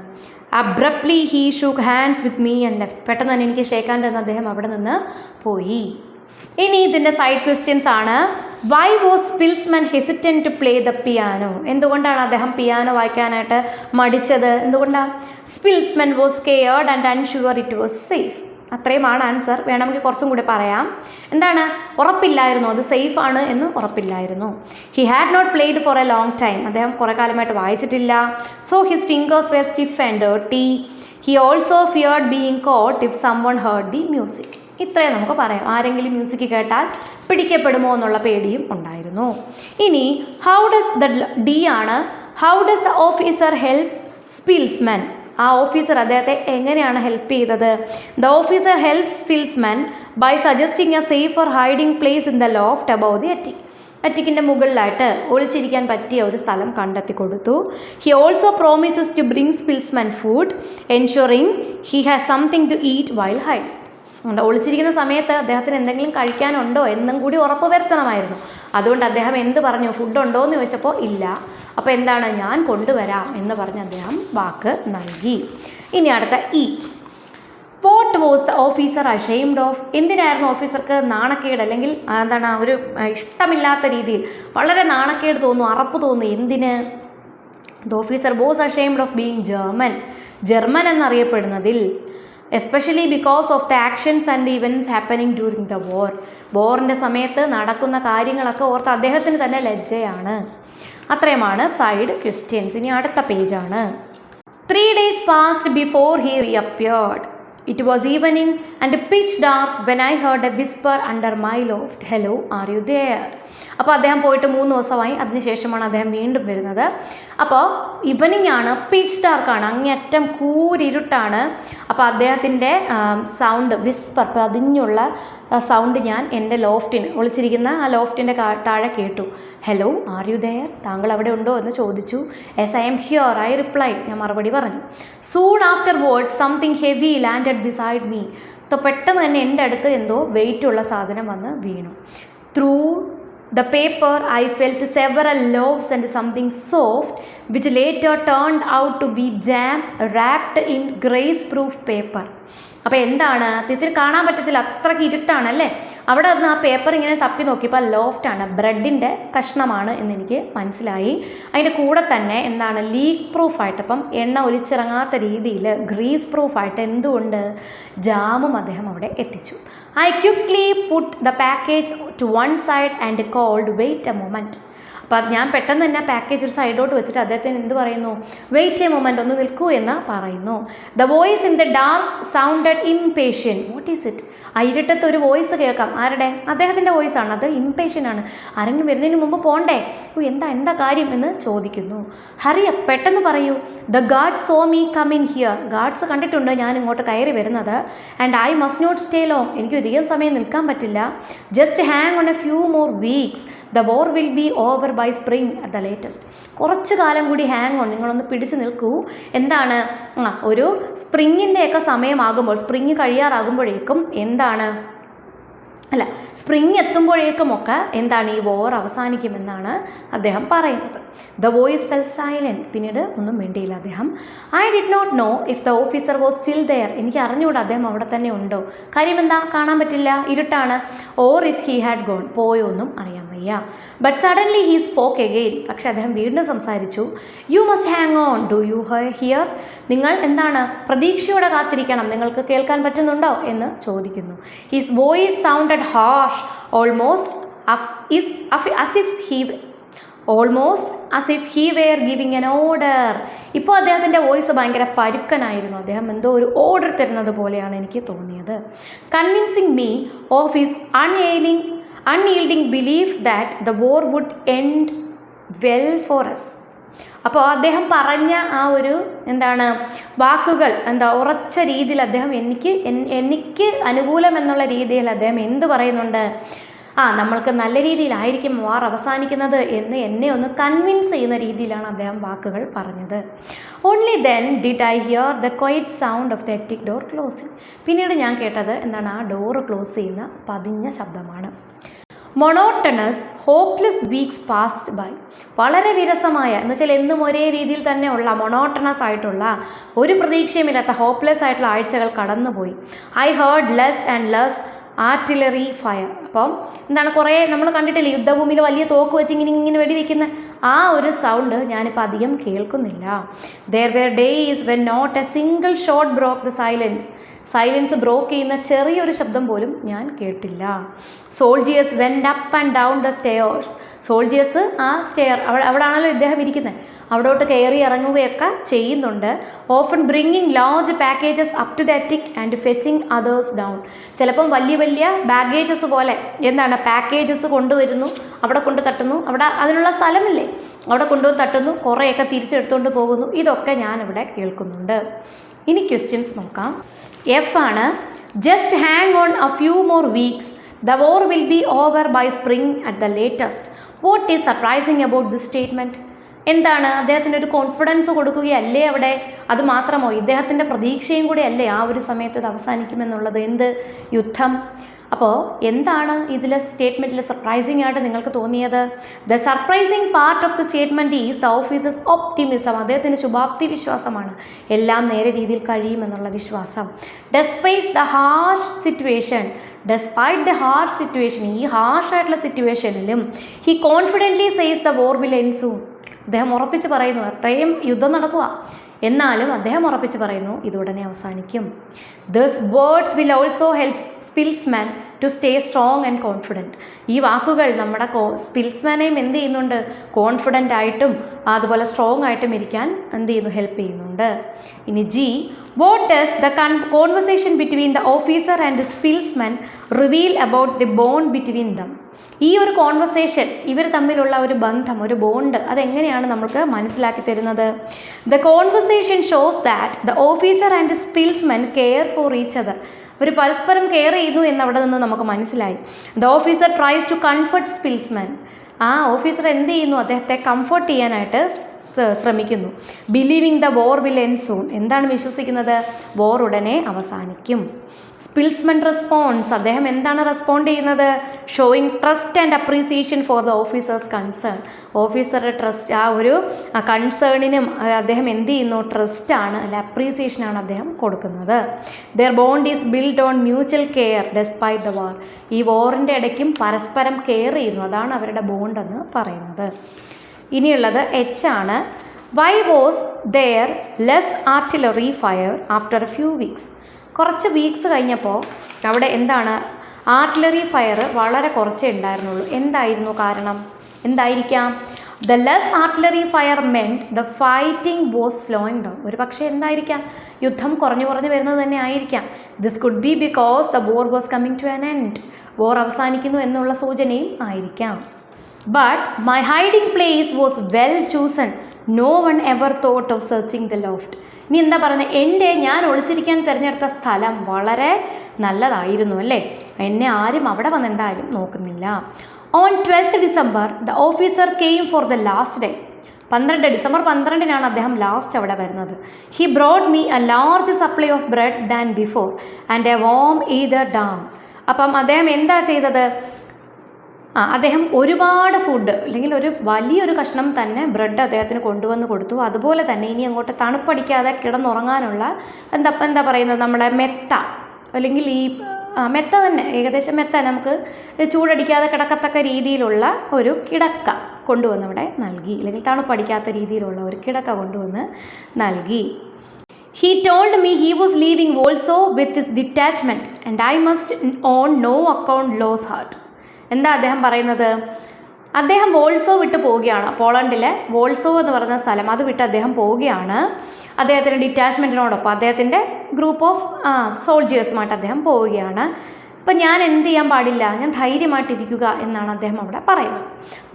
Abruptly he shook hands with me and left. പെട്ടെന്ന് തന്നെ എനിക്ക് ഷേക്ക് ഹാൻഡ് തന്ന അദ്ദേഹം അവിടെ നിന്ന് പോയി. ഇനി ഇതിൻ്റെ സൈഡ് ക്വസ്റ്റ്യൻസ് ആണ്. Why was Szpilman hesitant to play the piano? എന്തുകൊണ്ടാണ് അദ്ദേഹം പിയാനോ വായിക്കാനായിട്ട് മടിച്ചത്? എന്തുകൊണ്ടാണ്? Szpilman was scared and unsure it was safe. അത്രയുമാണ് ആൻസർ. വേണമെങ്കിൽ കുറച്ചും കൂടി പറയാം. എന്താണ്? ഉറപ്പില്ലായിരുന്നു, അത് സേഫ് ആണ് എന്ന് ഉറപ്പില്ലായിരുന്നു. He had not played for a long time. അദ്ദേഹം കുറേ കാലമായിട്ട് വായിച്ചിട്ടില്ല. So his fingers were stiff and dirty. He also feared being caught if someone heard the music. ഇത്രയും നമുക്ക് പറയാം. ആരെങ്കിലും മ്യൂസിക് കേട്ടാൽ പിടിക്കപ്പെടുമോ എന്നുള്ള പേടിയും ഉണ്ടായിരുന്നു. ഇനി ഹൗ ഡസ് ദ ഡി ആണ്. How does the officer help Szpilman? ആ ഓഫീസർ അദ്ദേഹത്തെ എങ്ങനെയാണ് ഹെൽപ്പ് ചെയ്തത്? The officer help Szpilman by suggesting a safer hiding place in the loft above the attic. അറ്റിക്കിൻ്റെ മുകളിലായിട്ട് ഒളിച്ചിരിക്കാൻ പറ്റിയ ഒരു സ്ഥലം കണ്ടെത്തി കൊടുത്തു. He also promises to bring Szpilman food ensuring he has something to eat while hide. ഒളിച്ചിരിക്കുന്ന സമയത്ത് അദ്ദേഹത്തിന് എന്തെങ്കിലും കഴിക്കാനുണ്ടോ എന്നും കൂടി ഉറപ്പ് വരുത്തണമായിരുന്നു. അതുകൊണ്ട് അദ്ദേഹം എന്ത് പറഞ്ഞു? ഫുഡ് ഉണ്ടോ എന്ന് ചോദിച്ചപ്പോൾ ഇല്ല. അപ്പോൾ എന്താണ്? ഞാൻ കൊണ്ടുവരാം എന്ന് പറഞ്ഞ് അദ്ദേഹം വാക്ക് നൽകി. ഇനി അടുത്ത E. What was the officer ashamed of? എന്തിനായിരുന്നു ഓഫീസർക്ക് നാണക്കേട്, അല്ലെങ്കിൽ എന്താണ് ഒരു ഇഷ്ടമില്ലാത്ത രീതിയിൽ വളരെ നാണക്കേട് തോന്നുന്നു, അറപ്പ് തോന്നുന്നു? എന്തിന്? The officer was ashamed of being German. German എന്നറിയപ്പെടുന്നതിൽ, especially because of the actions and events happening during the war. വാറിൻ്റെ സമയത്ത് നടക്കുന്ന കാര്യങ്ങളൊക്കെ ഓർത്ത് അദ്ദേഹത്തിന് തന്നെ ലജ്ജയാണ്. അത്രയുമാണ് സൈഡ് ക്വസ്റ്റ്യൻസ്. ഇനി അടുത്ത പേജാണ്. 3 days passed before he reappeared. It was evening and pitch dark when I heard a whisper under my loft. Hello, are you there? അപ്പോൾ അദ്ദേഹം പോയിട്ട് 3 ദിവസമായി. അതിനുശേഷമാണ് അദ്ദേഹം വീണ്ടും വരുന്നത്. അപ്പോൾ ഈവനിങ് ആണ്, പിച്ച് ഡാർക്കാണ്, അങ്ങേയറ്റം കൂരിരുട്ടാണ്. അപ്പോൾ അദ്ദേഹത്തിൻ്റെ സൗണ്ട് വിസ്പർ, പതിഞ്ഞുള്ള സൗണ്ട് ഞാൻ എൻ്റെ ലോഫ്റ്റിന്, ഒളിച്ചിരിക്കുന്ന ആ ലോഫ്റ്റിൻ്റെ താഴെ കേട്ടു. Hello, are you there? താങ്കൾ അവിടെ ഉണ്ടോ എന്ന് ചോദിച്ചു. Yes I am here, I reply. ഞാൻ മറുപടി പറഞ്ഞു. Soon afterward something heavy landed beside me. പെട്ടെന്ന് തന്നെ എൻ്റെ അടുത്ത് എന്തോ വെയിറ്റുള്ള സാധനം വന്ന് വീണു. Through the paper I felt several loaves and something soft which later turned out to be jam wrapped in greaseproof paper. അപ്പോൾ എന്താണ്? ഇതിൽ കാണാൻ പറ്റത്തില്ല, അത്രയ്ക്ക് ഇരുട്ടാണല്ലേ. അവിടെ നിന്ന് ആ പേപ്പർ ഇങ്ങനെ തപ്പി നോക്കിയപ്പോൾ ലോഫ്റ്റാണ്, ബ്രെഡിൻ്റെ കഷ്ണമാണ് എന്നെനിക്ക് മനസ്സിലായി. അതിൻ്റെ കൂടെ തന്നെ എന്താണ്? ലീക്ക് പ്രൂഫായിട്ട്, അപ്പം എണ്ണ ഒലിച്ചിറങ്ങാത്ത രീതിയിൽ ഗ്രീസ് പ്രൂഫായിട്ട് എന്തുകൊണ്ട്? ജാമും അദ്ദേഹം അവിടെ എത്തിച്ചു. I quickly put the package to one side and called, wait a moment. അപ്പോൾ ഞാൻ പെട്ടെന്ന് തന്നെ പാക്കേജ് ഒരു സൈഡോട്ട് വെച്ചിട്ട് അദ്ദേഹത്തിന് എന്ത് പറയുന്നു? വെയിറ്റ് എ മൊമെൻ്റ്, ഒന്ന് നിൽക്കൂ എന്ന് പറയുന്നു. The voice in the dark sounded impatient. What is it? ആ ഇരുട്ടത്ത് ഒരു വോയിസ് കേൾക്കാം. ആരുടെ? അദ്ദേഹത്തിൻ്റെ വോയിസാണ്. അത് ഇംപേഷ്യൻ്റ് ആണ്. ആരെങ്കിലും വരുന്നതിന് മുമ്പ് പോണ്ടേ? ഓ, എന്താ കാര്യം എന്ന് ചോദിക്കുന്നു. ഹറിയ, പെട്ടെന്ന് പറയൂ. The guards saw me come in here. Guards കണ്ടിട്ടുണ്ട് ഞാൻ ഇങ്ങോട്ട് കയറി വരുന്നത്. And I must not stay long. എനിക്ക് അധികം സമയം നിൽക്കാൻ പറ്റില്ല. Just hang on a few more weeks. The war will be over by spring at the latest. കുറച്ച് കാലം കൂടി ഹാങ് ഓൺ, നിങ്ങളൊന്ന് പിടിച്ച് നിൽക്കൂ. എന്താണ്? ഒരു സ്പ്രിങ്ങിൻ്റെയൊക്കെ സമയമാകുമ്പോൾ, സ്പ്രിങ് കഴിയാറാകുമ്പോഴേക്കും എന്താണ്? അല്ല, സ്പ്രിങ് എത്തുമ്പോഴേക്കുമൊക്കെ എന്താണ്? ഈ വോർ അവസാനിക്കുമെന്നാണ് അദ്ദേഹം പറയുന്നത്. The voice fell silent. പിന്നീട് ഒന്നും മിണ്ടിയില്ല അദ്ദേഹം. I did not know if the officer was still there. എനിക്ക് അറിഞ്ഞുകൂടാ അദ്ദേഹം അവിടെ തന്നെ ഉണ്ടോ. കാര്യം എന്താ? കാണാൻ പറ്റില്ല, ഇരുട്ടാണ്. Or if he had gone, പോയോ ഒന്നും അറിയാൻ വയ്യ. But suddenly he spoke again. പക്ഷെ അദ്ദേഹം വീണ്ടും സംസാരിച്ചു. You must hang on, do you hear? നിങ്ങൾ എന്താണ്? പ്രതീക്ഷയോടെ കാത്തിരിക്കണം, നിങ്ങൾക്ക് കേൾക്കാൻ പറ്റുന്നുണ്ടോ എന്ന് ചോദിക്കുന്നു. His voice sounded harsh, almost as if he were giving an order. ഇപ്പോൾ അദ്ദേഹത്തിൻ്റെ വോയിസ് ഭയങ്കര പരുക്കനായിരുന്നു. അദ്ദേഹം എന്തോ ഒരു ഓർഡർ തരുന്നത് പോലെയാണ് എനിക്ക് തോന്നിയത്. Convincing me of his unyielding belief that the war would end well for us. അപ്പോൾ അദ്ദേഹം പറഞ്ഞ ആ ഒരു എന്താണ് വാക്കുകൾ, ഉറച്ച രീതിയിൽ അദ്ദേഹം എനിക്ക് അനുകൂലം എന്നുള്ള രീതിയിൽ അദ്ദേഹം എന്ത് പറയുന്നുണ്ട്? നമ്മൾക്ക് നല്ല രീതിയിലായിരിക്കും വാർ അവസാനിക്കുന്നത് എന്ന് എന്നെ ഒന്ന് കൺവിൻസ് ചെയ്യുന്ന രീതിയിലാണ് അദ്ദേഹം വാക്കുകൾ പറഞ്ഞത്. Only then did I here the quiet sound of the attic door closing. പിന്നീട് ഞാൻ കേട്ടത് എന്താണ്? ആ ഡോറ് ക്ലോസ് ചെയ്യുന്ന പതിഞ്ഞ ശബ്ദമാണ്. Monotonous hopeless weeks passed by. വളരെ വിരസമായ എന്ന് വെച്ചാൽ എന്നും ഒരേ രീതിയിൽ തന്നെ ഉള്ള മൊണോട്ടണസ് ആയിട്ടുള്ള ഒരു പ്രതീക്ഷയുമില്ലാത്ത ഹോപ്പ്ലെസ് ആയിട്ടുള്ള ആഴ്ചകൾ കടന്നുപോയി. I heard less and less artillery fire. അപ്പം എന്താണ്, കുറേ നമ്മൾ കണ്ടിട്ടില്ലേ യുദ്ധഭൂമിയിൽ വലിയ തോക്ക് വെച്ച് ഇങ്ങനെ വെടിവെക്കുന്ന ആ ഒരു സൗണ്ട് ഞാനിപ്പോൾ അധികം കേൾക്കുന്നില്ല. There were days when not a single shot broke the silence broke ചെയ്യുന്ന ചെറിയൊരു ശബ്ദം പോലും ഞാൻ കേട്ടില്ല. Soldiers went up and down the stairs. Soldiers ആ സ്റ്റെയർ അവിടാണല്ലോ ഇദ്ദേഹം ഇരിക്കുന്നത്, അവിടോട്ട് കയറി ഇറങ്ങുകയൊക്കെ ചെയ്യുന്നുണ്ട്. Often bringing large packages up to the attic and fetching others down. ചിലപ്പം വലിയ വലിയ ബാഗേജസ് പോലെ എന്താണ് പാക്കേജസ് കൊണ്ടുവരുന്നു, അവിടെ കൊണ്ട് തട്ടുന്നു, അവിടെ അതിനുള്ള സ്ഥലമില്ലേ, അവിടെ കൊണ്ടുവന്ന് തട്ടുന്നു, കുറേയൊക്കെ തിരിച്ചെടുത്തുകൊണ്ട് പോകുന്നു. ഇതൊക്കെ ഞാനിവിടെ കേൾക്കുന്നുണ്ട്. ഇനി ക്വസ്റ്റ്യൻസ് നോക്കാം. എഫ് ആണ്. Just hang on a few more weeks, the war will be over by spring at the latest. What is surprising about this statement? എന്താണ് അദ്ദേഹത്തിന് ഒരു കോൺഫിഡൻസ് കൊടുക്കുകയല്ലേ അവിടെ? അത് മാത്രമോ, ഇദ്ദേഹത്തിൻ്റെ പ്രതീക്ഷയും കൂടെ അല്ലേ ആ ഒരു സമയത്ത് ഇത് അവസാനിക്കുമെന്നുള്ളത്? എന്ത് യുദ്ധം? അപ്പോൾ എന്താണ് ഇതിലെ സ്റ്റേറ്റ്മെൻറ്റിൽ സർപ്രൈസിംഗ് ആയിട്ട് നിങ്ങൾക്ക് തോന്നിയത്? The surprising part of the statement is the officer's optimism. അദ്ദേഹത്തിന് ശുഭാപ്തി വിശ്വാസമാണ്, എല്ലാം നേരെ രീതിയിൽ കഴിയുമെന്നുള്ള വിശ്വാസം. ഡെസ്പൈറ്റ് ദ ഹാർഷ് സിറ്റുവേഷൻ, ഈ ഹാർഷ് ആയിട്ടുള്ള സിറ്റുവേഷനിലും he confidently says the war will end soon. അദ്ദേഹം ഉറപ്പിച്ച് പറയുന്നു, അത്രയും യുദ്ധം നടക്കുക, എന്നാലും അദ്ദേഹം ഉറപ്പിച്ച് പറയുന്നു ഇതുടനെ അവസാനിക്കും. This words will also help Szpilman to stay strong and confident. ഈ വാക്കുകൾ നമ്മുടെ സ്പിൽസ്മാനെയും എന്ത് ചെയ്യുന്നുണ്ട്? കോൺഫിഡൻ്റ് ആയിട്ടും അതുപോലെ സ്ട്രോങ് ആയിട്ടും ഇരിക്കാൻ എന്ത് ചെയ്യുന്നു? ഹെൽപ്പ് ചെയ്യുന്നുണ്ട്. ഇനി G, what does the conversation between the officer and Szpilman reveal about the bond between them. ഈ ഒരു കോൺവെർസേഷൻ, ഇവർ തമ്മിലുള്ള ഒരു ബന്ധം, ഒരു ബോണ്ട്, അതെങ്ങനെയാണ് നമുക്ക് മനസ്സിലാക്കി തരുന്നത്? The conversation shows that the officer and Szpilman care for each other. അവർ പരസ്പരം കെയർ ചെയ്യുന്നു എന്നവിടെ നിന്ന് നമുക്ക് മനസ്സിലായി. The officer tries to comfort Szpilman. ആ ഓഫീസർ എന്ത് ചെയ്യുന്നു? അദ്ദേഹത്തെ കംഫർട്ട് ചെയ്യാനായിട്ട് ശ്രമിക്കുന്നു. Believing the war will end soon. എന്താണ് വിശ്വസിക്കുന്നത്? വോർ ഉടനെ അവസാനിക്കും. സ്പിൽസ്മാൻ റെസ്പോൺസ്, അദ്ദേഹം എന്താണ് റെസ്പോണ്ട് ചെയ്യുന്നത്? Showing trust and appreciation for the officers concern. ഓഫീസറുടെ ട്രസ്റ്റ്, ആ ഒരു കൺസേണിനും അദ്ദേഹം എന്ത് ചെയ്യുന്നു? ട്രസ്റ്റാണ് അല്ലെ അപ്രീസിയേഷനാണ് അദ്ദേഹം കൊടുക്കുന്നത്. Their bond is build on mutual care despite the war. ഈ വോറിൻ്റെ ഇടയ്ക്കും പരസ്പരം കെയർ ചെയ്യുന്നു, അതാണ് അവരുടെ ബോണ്ടെന്ന് പറയുന്നത്. ഇനിയുള്ളത് എച്ച് ആണ്. Why was there less artillery fire after a few weeks. കുറച്ച് വീക്സ് കഴിഞ്ഞപ്പോൾ അവിടെ എന്താണ്? ആർട്ടിലറി ഫയർ വളരെ കുറച്ചേ ഉണ്ടായിരുന്നുള്ളൂ. എന്തായിരുന്നു കാരണം? എന്തായിരിക്കാം? The less artillery fire meant the fighting was slowing down. ഒരു പക്ഷേ എന്തായിരിക്കാം? യുദ്ധം കുറഞ്ഞു വരുന്നത് തന്നെ ആയിരിക്കാം. This could be because the war was coming to an end. War അവസാനിക്കുന്നു എന്നുള്ള സൂചനയും ആയിരിക്കാം. But my hiding place was well chosen, no one ever thought of searching the loft. ഇനി എന്താ പറയുന്നത്? ഞാൻ ഒളിച്ചിരിക്കാൻ തിരഞ്ഞെടുത്ത സ്ഥലം വളരെ നല്ലതായിരുന്നു അല്ലേ, എന്നെ ആരും അവിടെ വന്ന് എന്തായാലും നോക്കുന്നില്ല. On 12th December the officer came for the last day. December 12 അദ്ദേഹം ലാസ്റ്റ് അവിടെ വരുന്നത്. He brought me a large supply of bread than before and a warm eiderdown. അപ്പം അദ്ദേഹം എന്താ ചെയ്തത്? അദ്ദേഹം ഒരുപാട് ഫുഡ്, അല്ലെങ്കിൽ ഒരു വലിയൊരു കഷ്ണം തന്നെ ബ്രെഡ് അദ്ദേഹത്തിന് കൊണ്ടുവന്ന് കൊടുത്തു. അതുപോലെ തന്നെ ഇനി അങ്ങോട്ട് തണുപ്പടിക്കാതെ കിടന്നുറങ്ങാനുള്ള എന്താ പറയുന്നത്, നമ്മളെ മെത്ത, അല്ലെങ്കിൽ ഈ മെത്ത തന്നെ, ഏകദേശം മെത്ത, നമുക്ക് ചൂടടിക്കാതെ കിടക്കത്തക്ക രീതിയിലുള്ള ഒരു കിടക്ക കൊണ്ടുവന്ന് അവിടെ നൽകി, അല്ലെങ്കിൽ തണുപ്പടിക്കാത്ത രീതിയിലുള്ള ഒരു കിടക്ക കൊണ്ടുവന്ന് നൽകി. He told me he was leaving also with his detachment and I must on no account lose heart. എന്താ അദ്ദേഹം പറയുന്നത്? അദ്ദേഹം വോൾസോ വിട്ട് പോവുകയാണ്. പോളണ്ടിലെ വോൾസോ എന്ന് പറയുന്ന സ്ഥലം, അത് വിട്ട് അദ്ദേഹം പോവുകയാണ്. അദ്ദേഹത്തിൻ്റെ ഡിറ്റാച്ച്മെൻറ്റിനോടൊപ്പം അദ്ദേഹത്തിൻ്റെ ഗ്രൂപ്പ് ഓഫ് സോൾജിയേഴ്സുമായിട്ട് അദ്ദേഹം പോവുകയാണ്. അപ്പം ഞാൻ എന്ത് ചെയ്യാൻ പാടില്ല, ഞാൻ ധൈര്യമായിട്ടിരിക്കുക എന്നാണ് അദ്ദേഹം അവിടെ പറയുന്നത്.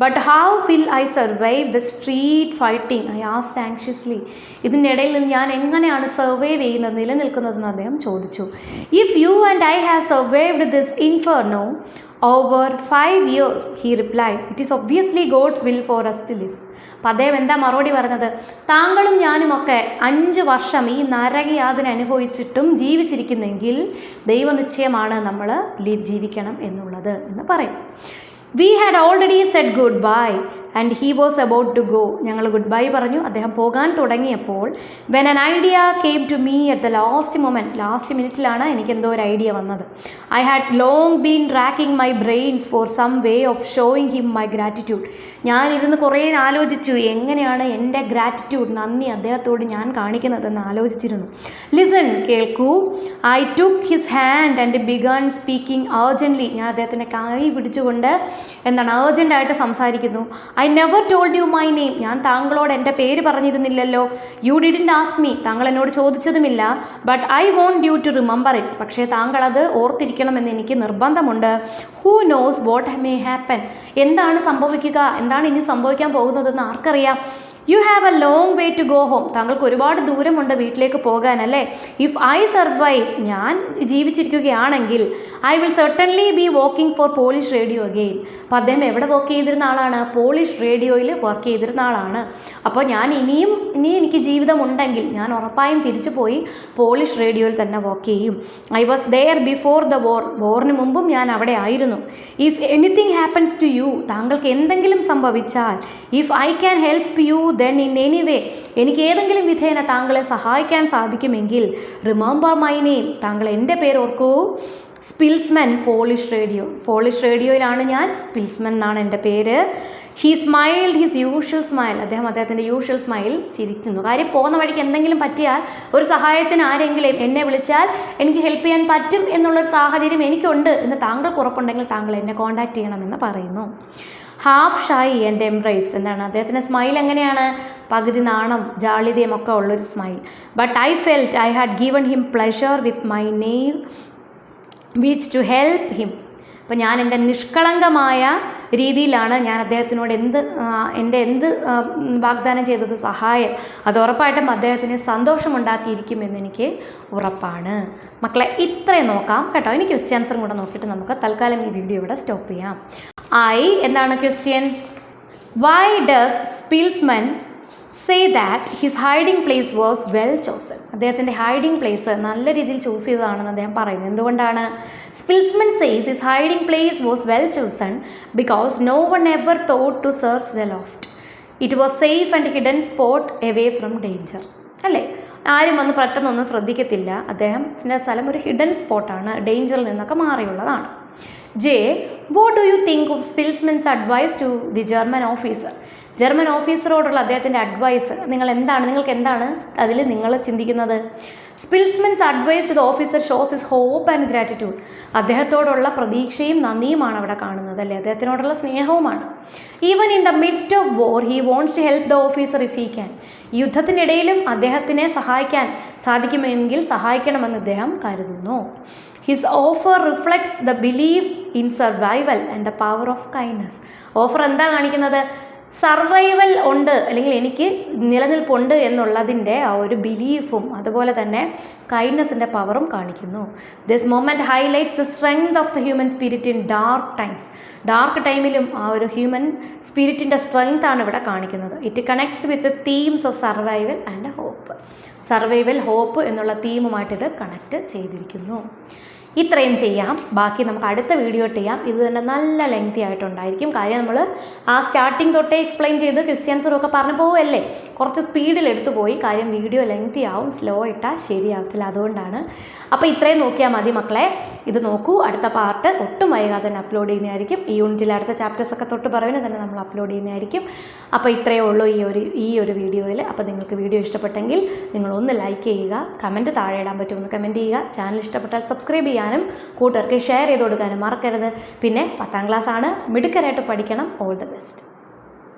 But how will I survive the street fighting, I asked anxiously. ഇതിൻ്റെ ഇടയിൽ നിന്ന് ഞാൻ എങ്ങനെയാണ് സർവൈവ് ചെയ്യുന്നത്, നിലനിൽക്കുന്നതെന്ന് അദ്ദേഹം ചോദിച്ചു. If you and I have survived this inferno over 5 years, he replied, it is obviously God's will for us to live. അപ്പം അദ്ദേഹം എന്താ മറുപടി പറഞ്ഞത്, താങ്കളും ഞാനുമൊക്കെ 5 വർഷം ഈ നരകയാതന അനുഭവിച്ചിട്ടും ജീവിച്ചിരിക്കുന്നെങ്കിൽ ദൈവനിശ്ചയമാണ് നമ്മൾ ജീവിക്കണം എന്നുള്ളത് എന്ന് പറയും. We had already said good bye and he was about to go. ഞങ്ങൾ ഗുഡ് ബൈ പറഞ്ഞു, അദ്ദേഹം പോകാൻ തുടങ്ങിയപ്പോൾ when an idea came to me at the last moment, last മിനിറ്റിലാണ് എനിക്കെന്തോ ഒരു ഐഡിയ വന്നത്. I had long been tracking my brains for some way of showing him my gratitude. ഞാനിരുന്ന് കുറേ ആലോചിച്ചു എങ്ങനെയാണ് എൻ്റെ ഗ്രാറ്റിറ്റ്യൂഡ്, നന്ദി അദ്ദേഹത്തോട് ഞാൻ കാണിക്കുന്നതെന്ന് ആലോചിച്ചിരുന്നു. ലിസൺ, കേൾക്കൂ. I took his hand and began speaking urgently. ഞാൻ അദ്ദേഹത്തിൻ്റെ കൈ പിടിച്ചുകൊണ്ട് എന്താണ് അർജൻ്റായിട്ട് സംസാരിക്കുന്നു. I never told you my name. ഞാൻ താങ്കളോട് എൻ്റെ പേര് പറഞ്ഞിരുന്നില്ലല്ലോ. You didn't ask me. താങ്കൾ എന്നോട് ചോദിച്ചതുമില്ല. But I want you to remember it. പക്ഷേ താങ്കൾ അത് ഓർത്തിരിക്കണമെന്ന് എനിക്ക് നിർബന്ധമുണ്ട്. Who knows what may happen. എന്താണ് സംഭവിക്കുക, എന്താണ് ഇനി സംഭവിക്കാൻ പോകുന്നതെന്ന് ആർക്കറിയാം. You have a long way to go home. താങ്കൾക്ക് ഒരുപാട് ദൂരമുണ്ട് വീട്ടിലേക്ക് പോകാനല്ലേ. ഇഫ് ഐ സർവൈവ്, ഞാൻ ജീവിച്ചിരിക്കുകയാണെങ്കിൽ, I will certainly be working for Polish radio again. അപ്പോൾ അദ്ദേഹം എവിടെ വർക്ക് ചെയ്തിരുന്ന ആളാണ്, പോളിഷ് റേഡിയോയിൽ വർക്ക് ചെയ്തിരുന്ന ആളാണ്. അപ്പോൾ ഞാൻ ഇനി എനിക്ക് ജീവിതമുണ്ടെങ്കിൽ ഞാൻ ഉറപ്പായും തിരിച്ചു പോയി പോളിഷ് റേഡിയോയിൽ തന്നെ വർക്ക് ചെയ്യും. I was there before the war. വോറിന് മുമ്പും ഞാൻ അവിടെ ആയിരുന്നു. If anything happens to you, താങ്കൾക്ക് എന്തെങ്കിലും സംഭവിച്ചാൽ, if I can help you then in any way, എനിക്ക് ഏതെങ്കിലും വിധേന താങ്കളെ സഹായിക്കാൻ സാധിക്കുമെങ്കിൽ, റിമെമ്പർ മൈ നെയിം, താങ്കൾ എൻ്റെ പേര് ഓർക്കൂ. സ്പിൽസ്മൻ, പോളിഷ് റേഡിയോ. പോളിഷ് റേഡിയോയിലാണ് ഞാൻ, സ്പിൽസ്മൻ എന്നാണ് എൻ്റെ പേര്. He smiled his usual smile. അദ്ദേഹത്തിൻ്റെ യൂഷ്വൽ സ്മൈൽ ചിരിക്കുന്നു. കാര്യം പോകുന്ന വഴിക്ക് എന്തെങ്കിലും പറ്റിയാൽ, ഒരു സഹായത്തിന് ആരെങ്കിലും എന്നെ വിളിച്ചാൽ എനിക്ക് ഹെൽപ്പ് ചെയ്യാൻ പറ്റും എന്നുള്ളൊരു സാഹചര്യം എനിക്കുണ്ട് എന്ന് താങ്കൾക്ക് ഉറപ്പുണ്ടെങ്കിൽ താങ്കൾ എന്നെ കോൺടാക്റ്റ് ചെയ്യണമെന്ന് പറയുന്നു. Half shy and embarrassed. എന്താണ് അദ്ദേഹത്തിൻ്റെ സ്മൈൽ എങ്ങനെയാണ്, പകുതി നാണം ജാള്യതയും ഒക്കെ ഉള്ളൊരു smile. But I felt I had given him pleasure with my name which to help him. അപ്പോൾ ഞാൻ എൻ്റെ നിഷ്കളങ്കമായ രീതിയിലാണ് ഞാൻ അദ്ദേഹത്തിനോട് എന്ത് വാഗ്ദാനം ചെയ്തത്, സഹായം, അത് ഉറപ്പായിട്ടും അദ്ദേഹത്തിന് സന്തോഷമുണ്ടാക്കിയിരിക്കുമെന്ന് എനിക്ക് ഉറപ്പാണ്. മക്കളെ, ഇത്രയും നോക്കാം കേട്ടോ. ഇനി ക്വസ്റ്റ്യൻ ആൻസറും കൂടെ നോക്കിയിട്ട് നമുക്ക് തൽക്കാലം ഈ വീഡിയോ ഇവിടെ സ്റ്റോപ്പ് ചെയ്യാം. എന്താണ് question? Why does Szpilman say that his hiding place was well chosen. അദ്ദേഹത്തിൻ്റെ ഹൈഡിങ് പ്ലേസ് നല്ല രീതിയിൽ ചൂസ് ചെയ്തതാണെന്ന് അദ്ദേഹം പറയുന്നത്. എന്തുകൊണ്ടാണ്? Szpilman says his hiding place was well chosen because no one ever thought to search the loft. It was safe and hidden spot away from danger. അല്ലേ, ആരും വന്ന് പെട്ടെന്നൊന്നും ശ്രദ്ധിക്കത്തില്ല. അദ്ദേഹത്തിൻ്റെ സ്ഥലം ഒരു ഹിഡൻ സ്പോട്ടാണ്, ഡേഞ്ചറിൽ നിന്നൊക്കെ മാറിയുള്ളതാണ്. J, what do you think of Szpilman's advice to the German officer. German ഓഫീസറോടുള്ള അദ്ദേഹത്തിൻ്റെ അഡ്വൈസ് നിങ്ങൾക്ക് എന്താണ് അതിൽ നിങ്ങൾ ചിന്തിക്കുന്നത്? Szpilman's advice to the officer shows his hope and gratitude. അദ്ദേഹത്തോടുള്ള പ്രതീക്ഷയും നന്ദിയുമാണ് അവിടെ കാണുന്നത്, അല്ലേ, അദ്ദേഹത്തിനോടുള്ള സ്നേഹവുമാണ്. Even in the midst of war he wants to help the officer if he can. യുദ്ധത്തിനിടയിലും അദ്ദേഹത്തിനെ സഹായിക്കാൻ സാധിക്കുമെങ്കിൽ സഹായിക്കണമെന്ന് അദ്ദേഹം കരുതുന്നു. His offer reflects the belief in survival and the power of kindness. Officer എന്താ കാണിക്കുന്നത്? സർവൈവൽ ഉണ്ട്, അല്ലെങ്കിൽ എനിക്ക് നിലനിൽപ്പുണ്ട് എന്നുള്ളതിൻ്റെ ആ ഒരു ബിലീഫും അതുപോലെ തന്നെ കൈൻഡ്നെസ്സിൻ്റെ പവറും കാണിക്കുന്നു. This moment highlights the strength of the human spirit in dark times. Dark ടൈമിലും ആ ഒരു ഹ്യൂമൻ സ്പിരിറ്റിൻ്റെ സ്ട്രെങ്ത് ആണ് ഇവിടെ കാണിക്കുന്നത്. It connects with themes of survival and hope. Survival, hope എന്നുള്ള തീമുമായിട്ട് ഇത് കണക്റ്റ് ചെയ്തിരിക്കുന്നു. ഇത്രയും ചെയ്യാം, ബാക്കി നമുക്ക് അടുത്ത വീഡിയോ ചെയ്യാം. ഇത് തന്നെ നല്ല ലെങ്തി ആയിട്ടുണ്ടായിരിക്കും. കാര്യം നമ്മൾ ആ സ്റ്റാർട്ടിങ് തൊട്ടേ എക്സ്പ്ലെയിൻ ചെയ്ത് ക്വസ്റ്റ്യൻസും ഒക്കെ പറഞ്ഞു പോവല്ലേ, കുറച്ച് സ്പീഡിൽ എടുത്തു പോയി. കാര്യം വീഡിയോ ലെങ്തി ആവും, സ്ലോ ഇട്ടാൽ ശരിയാവത്തില്ല, അതുകൊണ്ടാണ്. അപ്പോൾ ഇത്രയും നോക്കിയാൽ മതി മക്കളെ. ഇത് നോക്കൂ, അടുത്ത പാർട്ട് ഒട്ടും വൈകാതെ തന്നെ അപ്ലോഡ് ചെയ്യുന്നതായിരിക്കും. ഈ യൂണിറ്റിൽ അടുത്ത ചാപ്റ്റേഴ്സൊക്കെ തൊട്ട് പറയുന്നത് തന്നെ നമ്മൾ അപ്ലോഡ് ചെയ്യുന്നതായിരിക്കും. അപ്പോൾ ഇത്രയേ ഉള്ളൂ ഈ ഒരു വീഡിയോയിൽ. അപ്പോൾ നിങ്ങൾക്ക് വീഡിയോ ഇഷ്ടപ്പെട്ടെങ്കിൽ നിങ്ങളൊന്ന് ലൈക്ക് ചെയ്യുക, കമൻറ്റ് താഴെ ഇടാൻ പറ്റുമെന്ന് കമൻറ്റ് ചെയ്യുക. ചാനൽ ഇഷ്ടപ്പെട്ടാൽ സബ്സ്ക്രൈബ് ചെയ്യാനും കൂട്ടുകാർക്ക് ഷെയർ ചെയ്ത് കൊടുക്കാനും മറക്കരുത്. പിന്നെ 10ാം ക്ലാസ് ആണ്, മിടുക്കരായിട്ട് പഠിക്കണം. All the best.